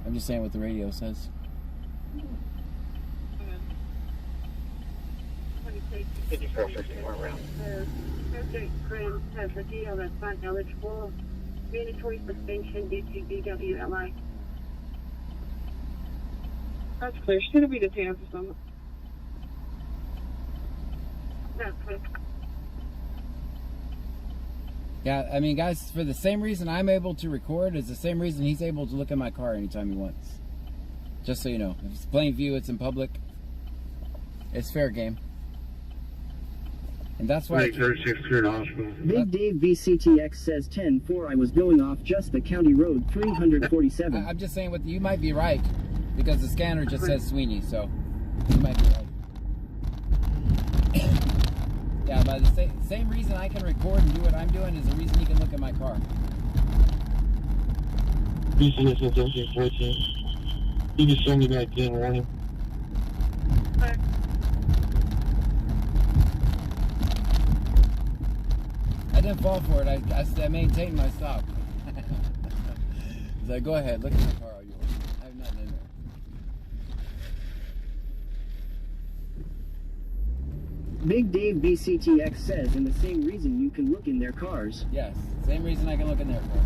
I'm just saying what the radio says. 5451 round. Subject Graham has a deal that's not eligible. Mandatory suspension due to BWLI. That's clear. She's going to be detained for some. That's clear. Yeah, I mean, guys, for the same reason I'm able to record is the same reason he's able to look at my car anytime he wants. Just so you know. If it's plain view, it's in public. It's fair game. And that's why... Big Dave VCTX says 10-4. I was going off just the county road 347. I'm just saying, you might be right. Because the scanner just says Sweeney, so you might be right. Yeah, by the same reason I can record and do what I'm doing is the reason you can look at my car. BCS 1314. You can send me back in warning. I didn't fall for it. I maintained my stop. He's like, go ahead, look at my car all you want. I have nothing in there. Big Dave BCTX says, and the same reason you can look in their cars. Yes, same reason I can look in their cars.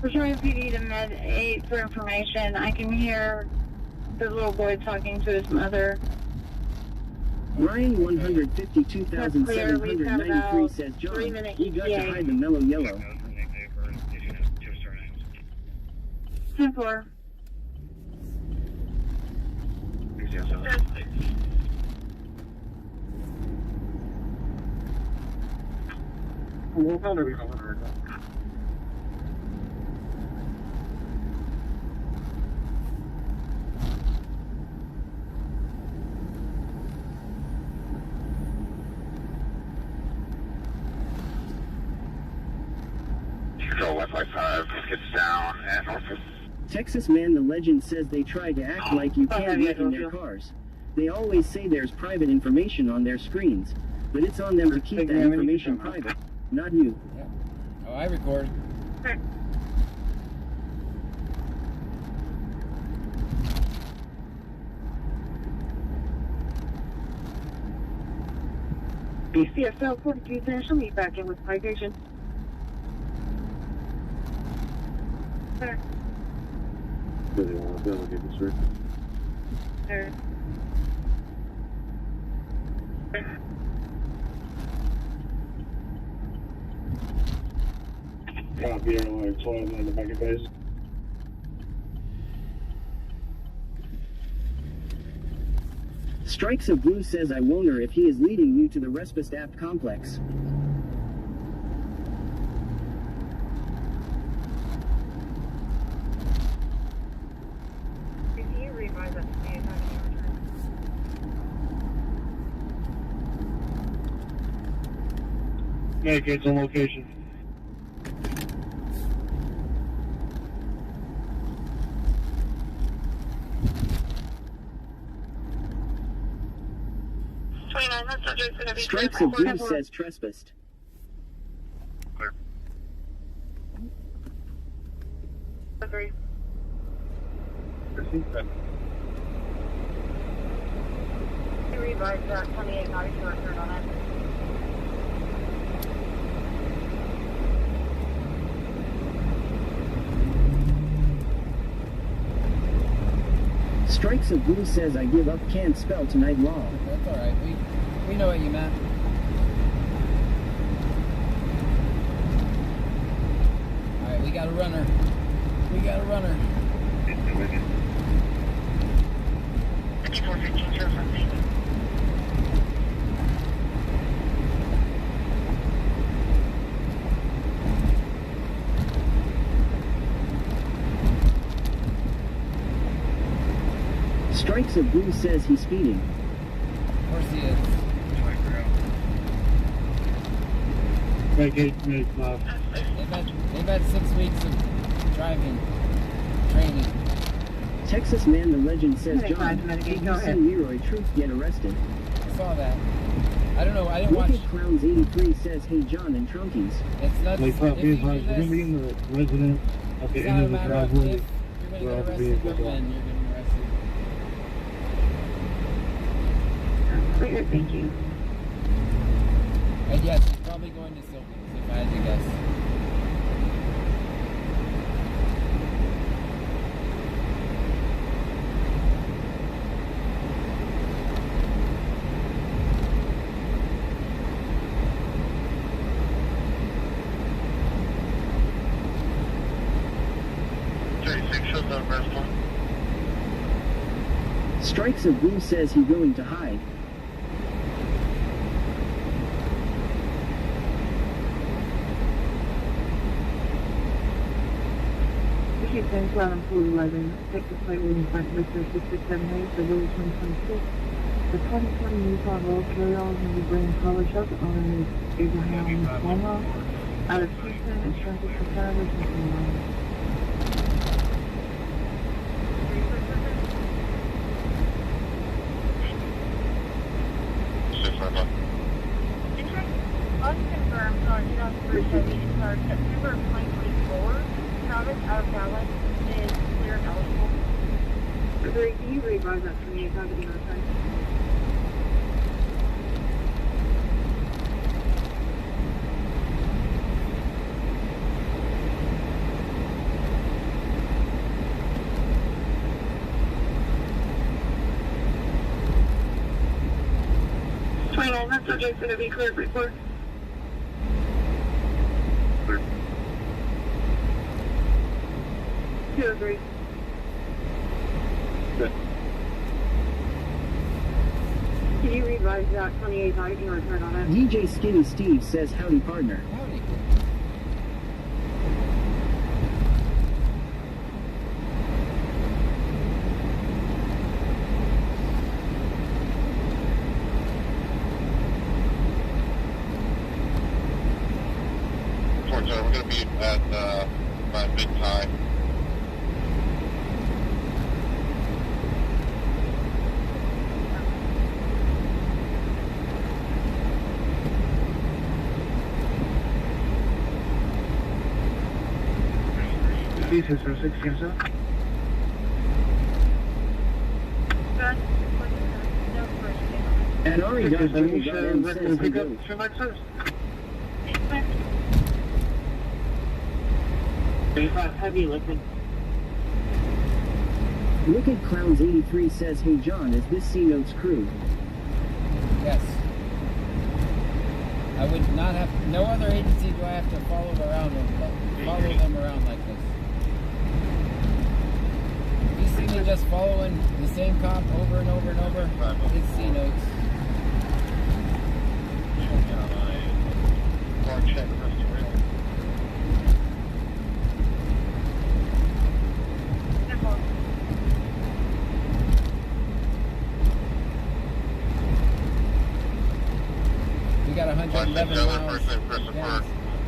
We're trying PD to Med 8 for information. I can hear the little boy talking to his mother. Ryan 152,793 says, John, we got to hide the mellow yellow. 10-4. Texas Man the Legend says they try to act like you can't look in their cars. They always say there's private information on their screens, but it's on them to keep that information private, not you. Yeah. Oh, I record. BCSL 42 finish. I'll meet back in with citation. Sir. Really want to get this sir. Copy airline 12 on the back of base. Strikes of Blue says I wonder if he is leading you to the Respist Apt complex. Can you revise that to me? Medicaid's on location. Strikes of Blue says trespassed. Agree. You revise that 2892 return on it. Strikes of Blue says I give up, can't spell tonight long. That's alright. We know what you meant. Alright, we got a runner. We got a runner. Strikes of Blue says he's speeding. Of course he is. Medicaid, Medicaid. They've had 6 weeks of driving training. Texas Man the Legend says Medicaid, John, Medicaid, did go you see ahead. Leroy Truth get arrested? I saw that. I don't know. I didn't watch. Wicked Clowns 83 says hey John and Trunkies. It's not. They If caught you me do we're this, going to be in the resident at the it's end not a of the matter of driveway. if you're going to get arrested. You're when you're getting arrested. Clear, thank you. And yes, he's probably going to Sylvan's if I had to guess. Strikes of Blue says he going to hide. Issued 10 Cloud and 411, Texas Plate William Frank Victor 6678 for Louis 2026. The 2020 Nissan Road carry-on will be bringing color shop owner is Abraham Palma out of Houston, insurance is for travelers and online. Unconfirmed on 2003 Chevy September of 2024. Travis out of Dallas is clear and eligible. Agree, can you revise that 2892 return? That's subject to be cleared report. Two agree. Can you revise that 2890 return on it? DJ Skinny Steve says howdy partner. Howdy. We're going to be at my big tie. Pieces for 16, sir. At Ari.Joel.M says he Pick up goes. your Lexus. 35 heavy liquid. Wicked Clowns 83 says, hey John, is this C-Notes crew? Yes. I would not have, no other agency do I have to follow them around like this. If you see me just following the same cop over and over and over, it's C-Notes. We got 111 miles. Yes.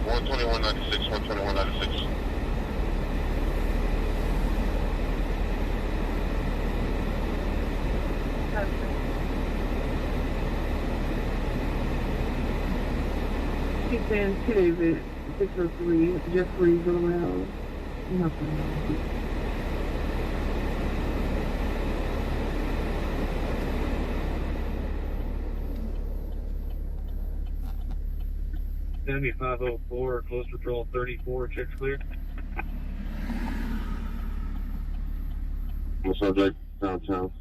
121.96, 121.96. Keep saying 2 David, 603, Jeffrey Burwell, nothing. Enemy 504, close patrol 34, checks clear. Subject downtown.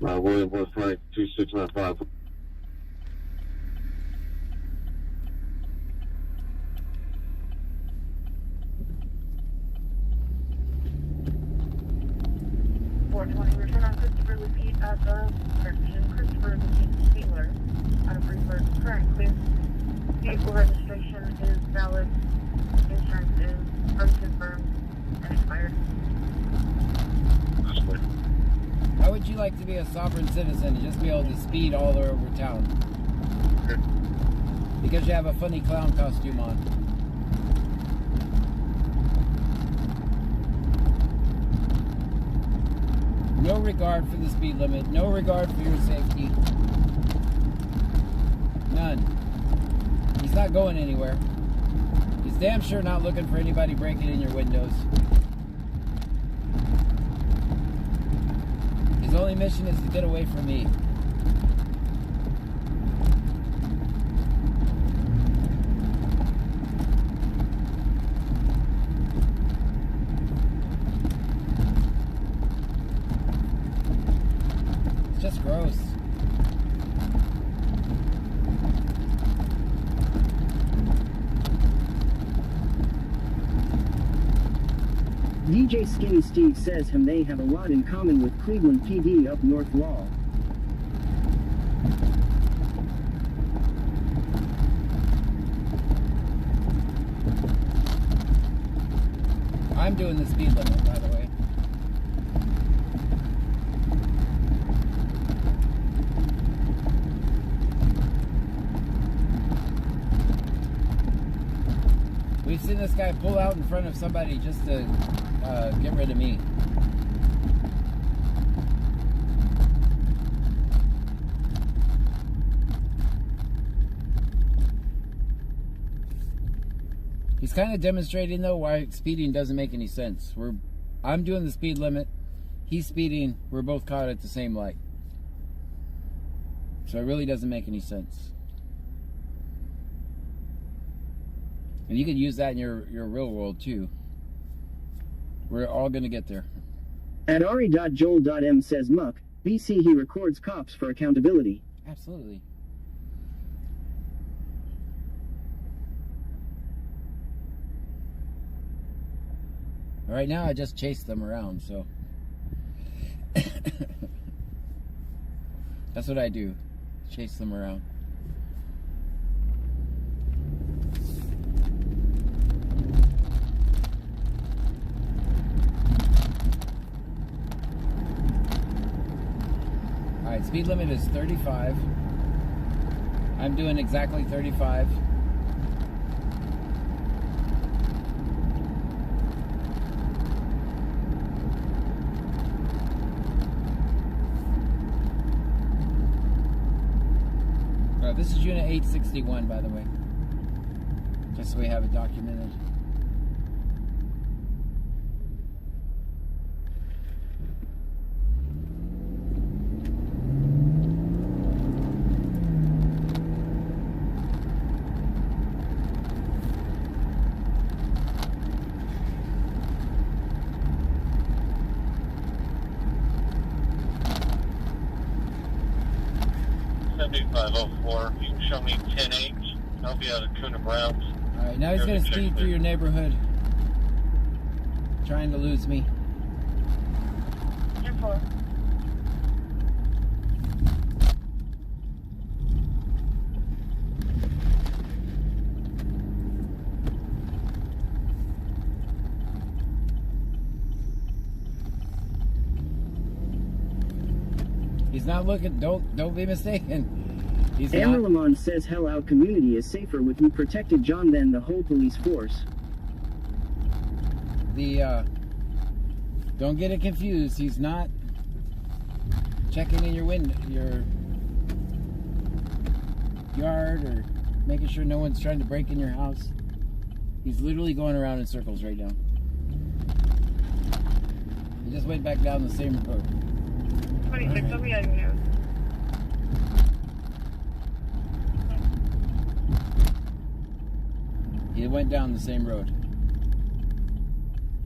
William West Frank 2695. Return on Christopher Repeat at the intersection. Christopher Repeat Taylor out of Reverse. Current clear. Vehicle registration is valid. Insurance is unconfirmed and expired. How would you like to be a sovereign citizen and just be able to speed all over town? Because you have a funny clown costume on. No regard for the speed limit, no regard for your safety. None. He's not going anywhere. He's damn sure not looking for anybody breaking in your windows. His only mission is to get away from me. It's just gross. DJ Skinny Steve says they have a lot in common with Cleveland PD up North Law. I'm doing the speed limit, by the way. We've seen this guy pull out in front of somebody just to get rid of me. He's kind of demonstrating though why speeding doesn't make any sense. I'm doing the speed limit, he's speeding, we're both caught at the same light. So it really doesn't make any sense. And you can use that in your real world too. We're all gonna get there. At Ari.Joel.M says Muck, BC he records cops for accountability. Absolutely. Right now I just chase them around, so that's what I do. Chase them around. Alright, speed limit is 35. I'm doing exactly 35. This is Unit 861, by the way. Just so we have it documented. 7504. You can show me 10H. I'll be out of Kuna Browns. Alright, now he's going to speed through your neighborhood. Trying to lose me. 10-4. He's not looking, don't be mistaken. He's Amber not. Lamont says hell our community is safer with you protected John than the whole police force. Don't get it confused. He's not checking in your window, your yard, or making sure no one's trying to break in your house. He's literally going around in circles right now. He just went back down the same road. 26, I'll be on your nose. He went down the same road.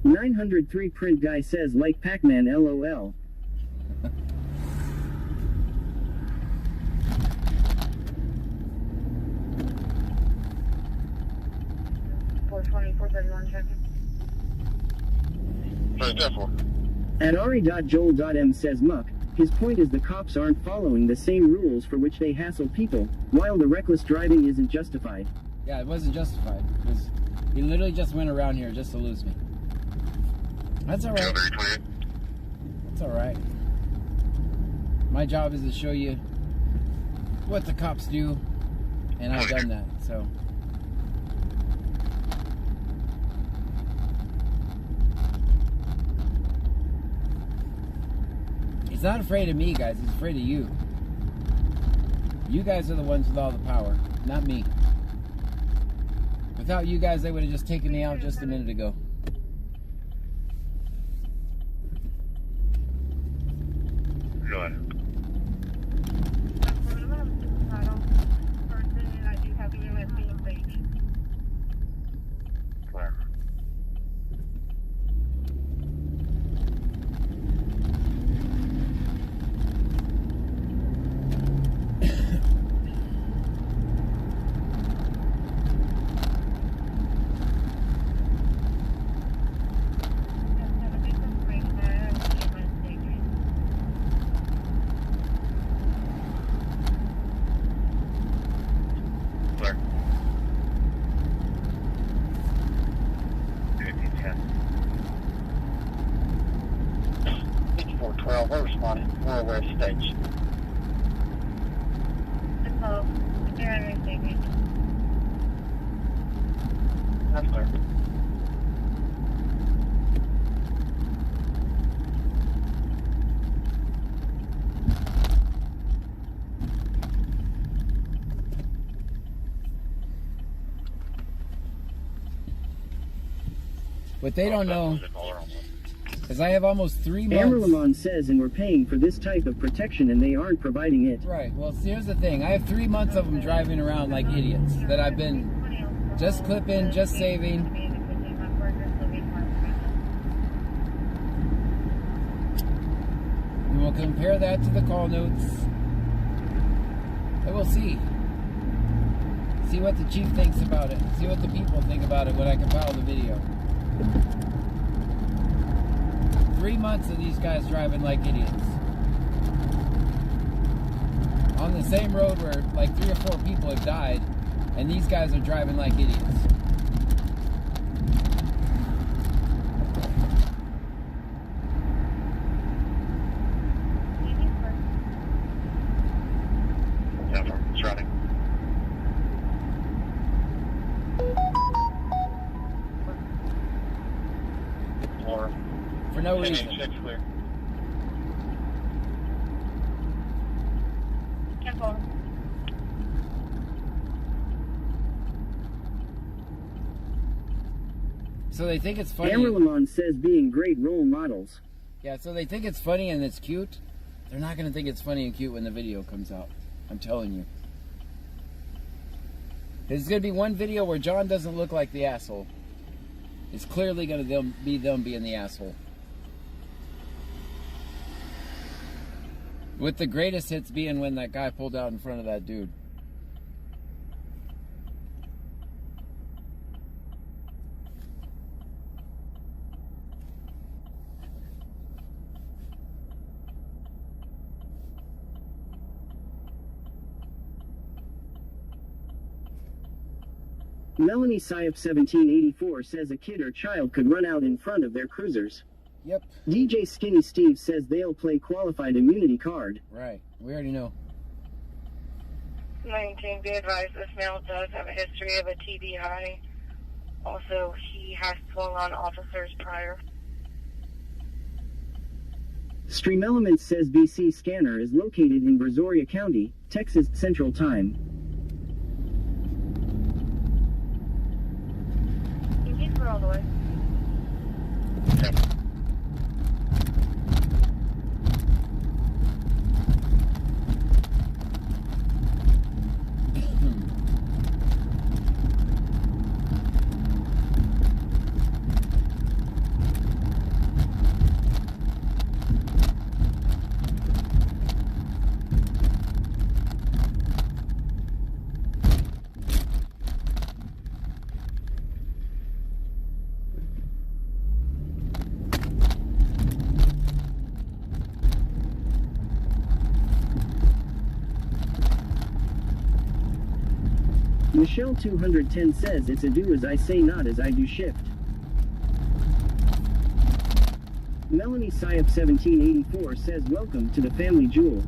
903 print guy says like Pac-Man LOL. 420, 431, check. At Ari.Joel.M says Muck, his point is the cops aren't following the same rules for which they hassle people, while the reckless driving isn't justified. Yeah, it wasn't justified. He literally just went around here just to lose me. That's alright. That's alright. My job is to show you what the cops do, and I've done that, so. He's not afraid of me, guys. He's afraid of you. You guys are the ones with all the power, not me. Without you guys, they would have just taken me out just a minute ago. Go ahead. We're responding. We're aware of the stage. Hello. You're on your safety. That's clear. What they don't know is I have almost 3 months. Amber Lamont says, and we're paying for this type of protection and they aren't providing it. Right. Well, see, here's the thing. I have 3 months of them driving around like idiots that I've been just clipping, just saving. And we'll compare that to the call notes. And we'll see. See what the chief thinks about it. See what the people think about it when I compile the video. 3 months of these guys driving like idiots. On the same road where like 3 or 4 people have died, and these guys are driving like idiots. It's running. For no reason. So they think it's funny. Amber Lamont says being great role models. Yeah, so they think it's funny and it's cute. They're not going to think it's funny and cute when the video comes out. I'm telling you. There's going to be one video where John doesn't look like the asshole. It's clearly going to be them being the asshole. With the greatest hits being when that guy pulled out in front of that dude. Melanie Syop 1784 says a kid or child could run out in front of their cruisers. Yep. DJ Skinny Steve says they'll play qualified immunity card. Right. We already know. 19, be advised this male does have a history of a TBI. Also, he has swung on officers prior. Stream Elements says BC Scanner is located in Brazoria County, Texas Central Time. We're all the way. Michelle 210 says it's a do as I say not as I do shift. Melanie Syop 1784 says welcome to the family jewel.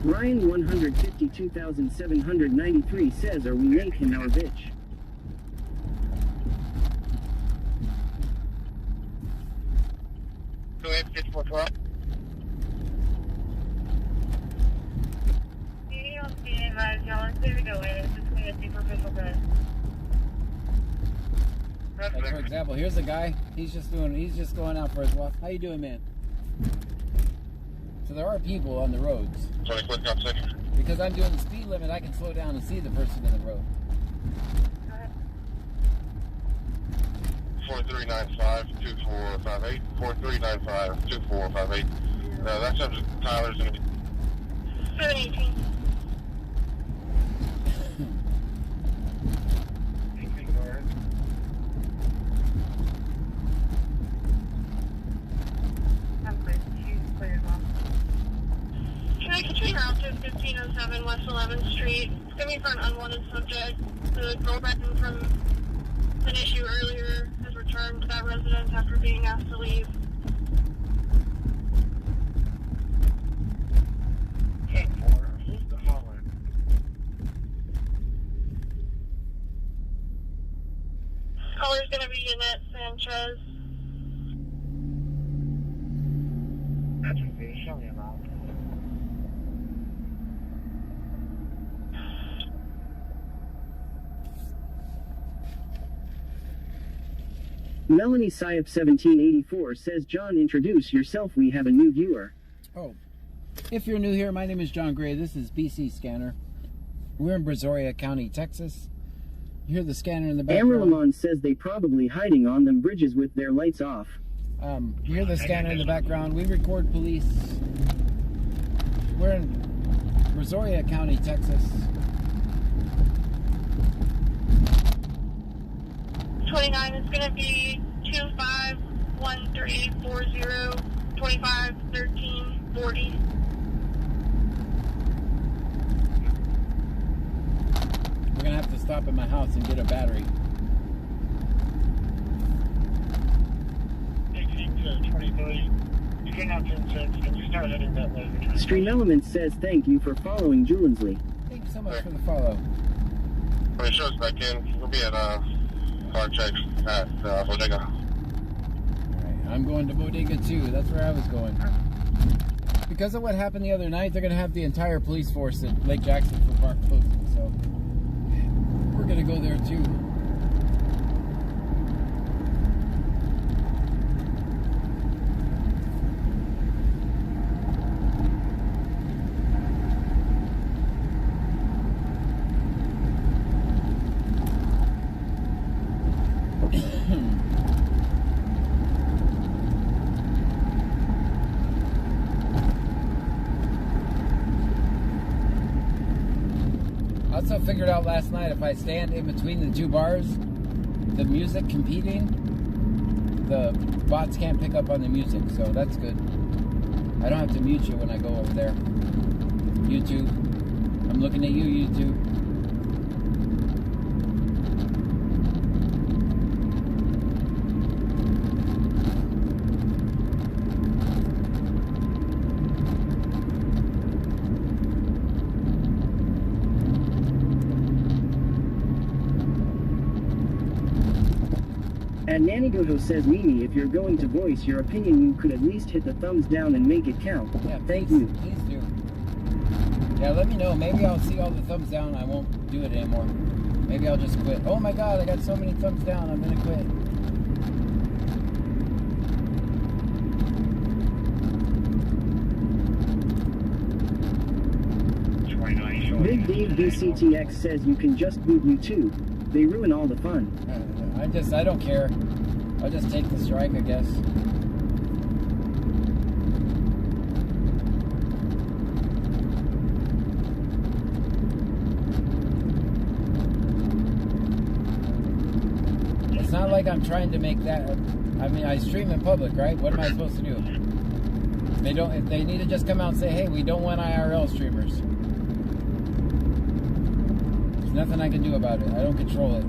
Ryan 152,793 says are we make him our bitch. Go ahead, 5412. Like for example, here's a guy. He's just going out for his walk. How you doing, man? So there are people on the roads. Because I'm doing the speed limit, I can slow down and see the person in the road. 4395-2458. 4395-2458. That subject, Tyler's going to be 718. Can I get you route to 1507 West 11th Street? It's going to be for an unwanted subject. The girlfriend from an issue earlier has returned to that residence after being asked to leave. Caller's going to be Annette Sanchez. That's what they show me about. Melanie Syop 1784 says John, introduce yourself, we have a new viewer. Oh, if you're new here, my name is John Gray. This is BC Scanner. We're in Brazoria County, Texas. You hear the scanner in the background? Amberlamon says they probably hiding on them bridges with their lights off. You hear the scanner in the background. We record police. We're in Brazoria County, Texas. 29 is going to be 251340 251340. We're going to have to stop at my house and get a battery. 18 to 23. You can have 10-6. Can you start heading that way? Stream Elements says thank you for following Julensley. Thank you so much for the follow. When it shows back in, we'll be at car checks at Bodega. Alright, I'm going to Bodega too. That's where I was going. Because of what happened the other night, they're going to have the entire police force at Lake Jackson for park closing. So we're going to go there too. I also figured out last night if I stand in between the two bars, the music competing, the bots can't pick up on the music, so that's good. I don't have to mute you when I go over there. YouTube. I'm looking at you, YouTube. And Nanigoto says, Mimi, if you're going to voice your opinion, you could at least hit the thumbs down and make it count. Yeah, thank you. Please do. Yeah, let me know. Maybe I'll see all the thumbs down. I won't do it anymore. Maybe I'll just quit. Oh my god, I got so many thumbs down. I'm gonna quit. Big Dave DCTX says you can just boot YouTube. They ruin all the fun. I don't care. I'll just take the strike, I guess. It's not like I'm trying to make that. I mean, I stream in public, right? What am I supposed to do? They don't. If they need to just come out and say, "Hey, we don't want IRL streamers." There's nothing I can do about it. I don't control it.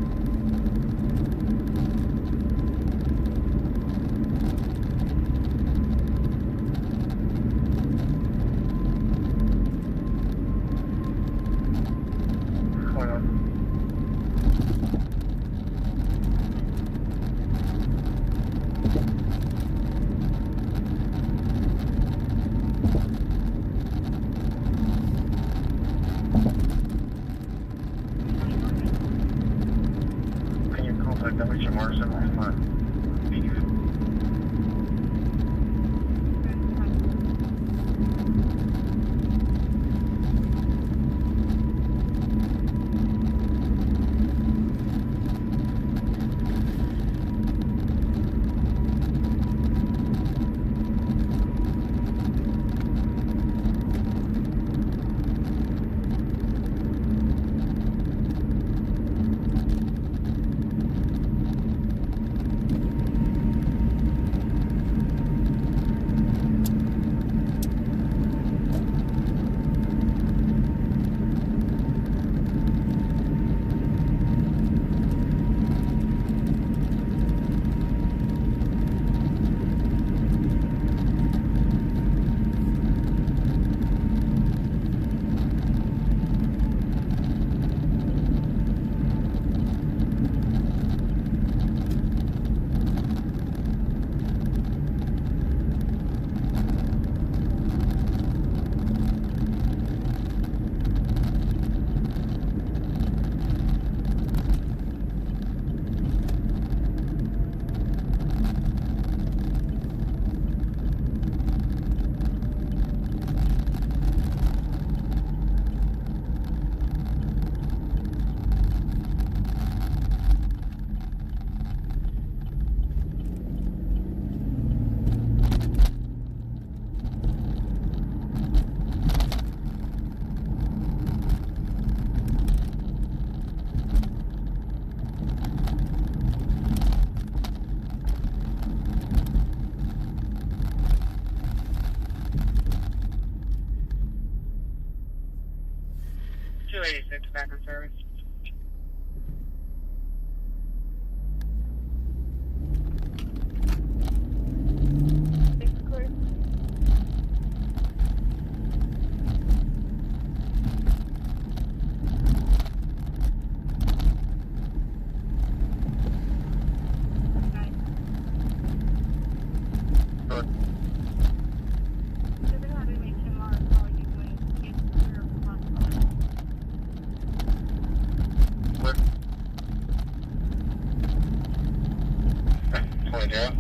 640.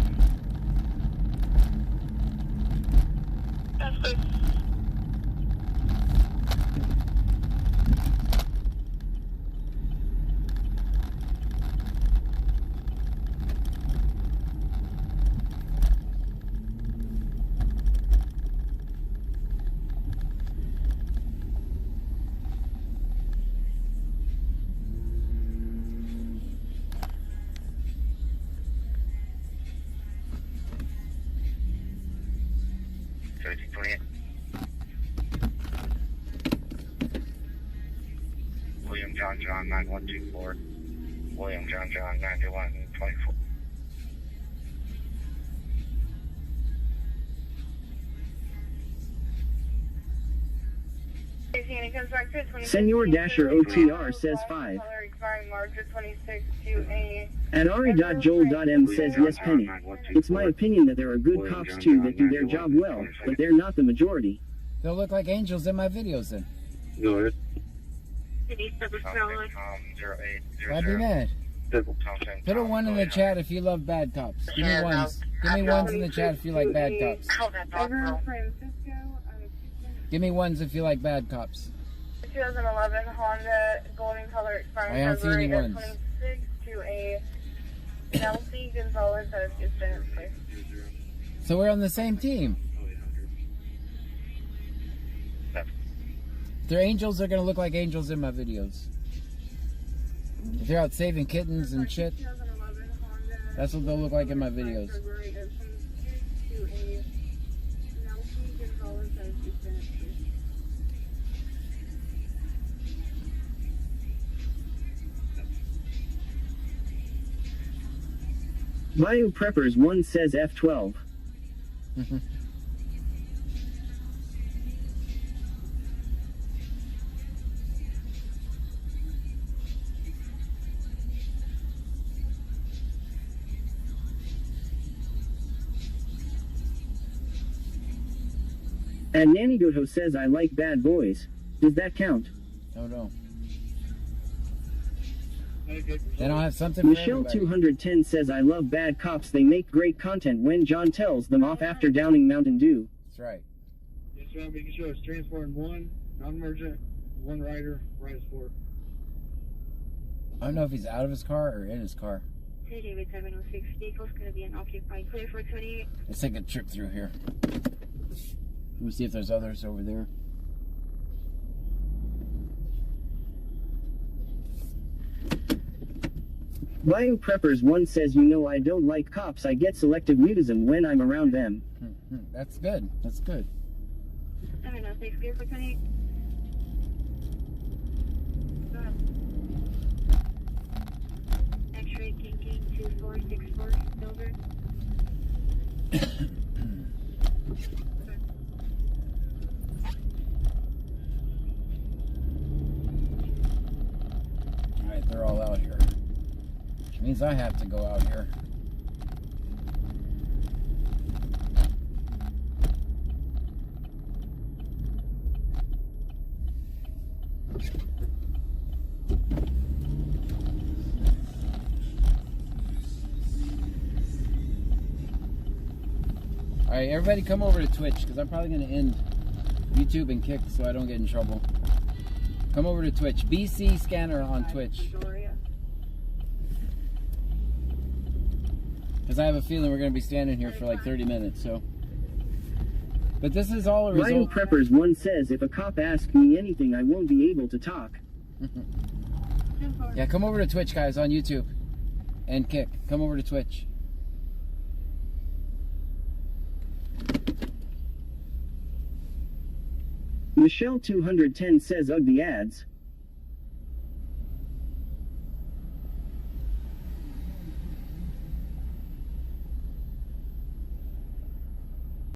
That's good. William John 9124. William John 9124. Senor Dasher OTR says 5. And Ari.Joel.M says yes Penny. It's my opinion that there are good cops too that do their job well, but they're not the majority. They'll look like angels in my videos then. Go ahead. I'd be mad. Put a 1 in the chat if you love bad cops. Give me ones. Give me ones in the chat if you like bad cops. Give me ones if you like bad cops. 2011 Honda golden color expiring I don't see any February ones. 26 to a Nelsie Gonzalez has just been in place. So we're on the same team. If they're angels, they're gonna look like angels in my videos. If they're out saving kittens and shit, that's what they'll look like in my videos. Bayou Preppers 1 says F12. And Nanny Goto says I like bad boys. Does that count? Oh no. Then I'll have something for Michelle everybody. 210 says I love bad cops. They make great content when John tells them off after downing Mountain Dew. That's right. Yes, sir. I'm making sure it's transporting 1 non-emergent, 1 rider, right as 4. I don't know if he's out of his car or in his car. David 706 vehicle's going to be an occupied clear for 28. Let's take a trip through here. We'll see if there's others over there. Bayou Preppers 1 says you know I don't like cops. I get selective mutism when I'm around them. That's good. That's good. 706 clear for 28. X-ray King 2464 Silver. Alright, they're all out here. Which means I have to go out here. Alright, everybody come over to Twitch, because I'm probably going to end YouTube and Kick so I don't get in trouble. Come over to Twitch. BC Scanner on Twitch. Because I have a feeling we're going to be standing here for like 30 minutes, so. But this is all a Bayou result. Preppers 1 says if a cop asks me anything I won't be able to talk. Yeah, come over to Twitch, guys, on YouTube. And Kick. Come over to Twitch. Michelle 210 says ugly ads.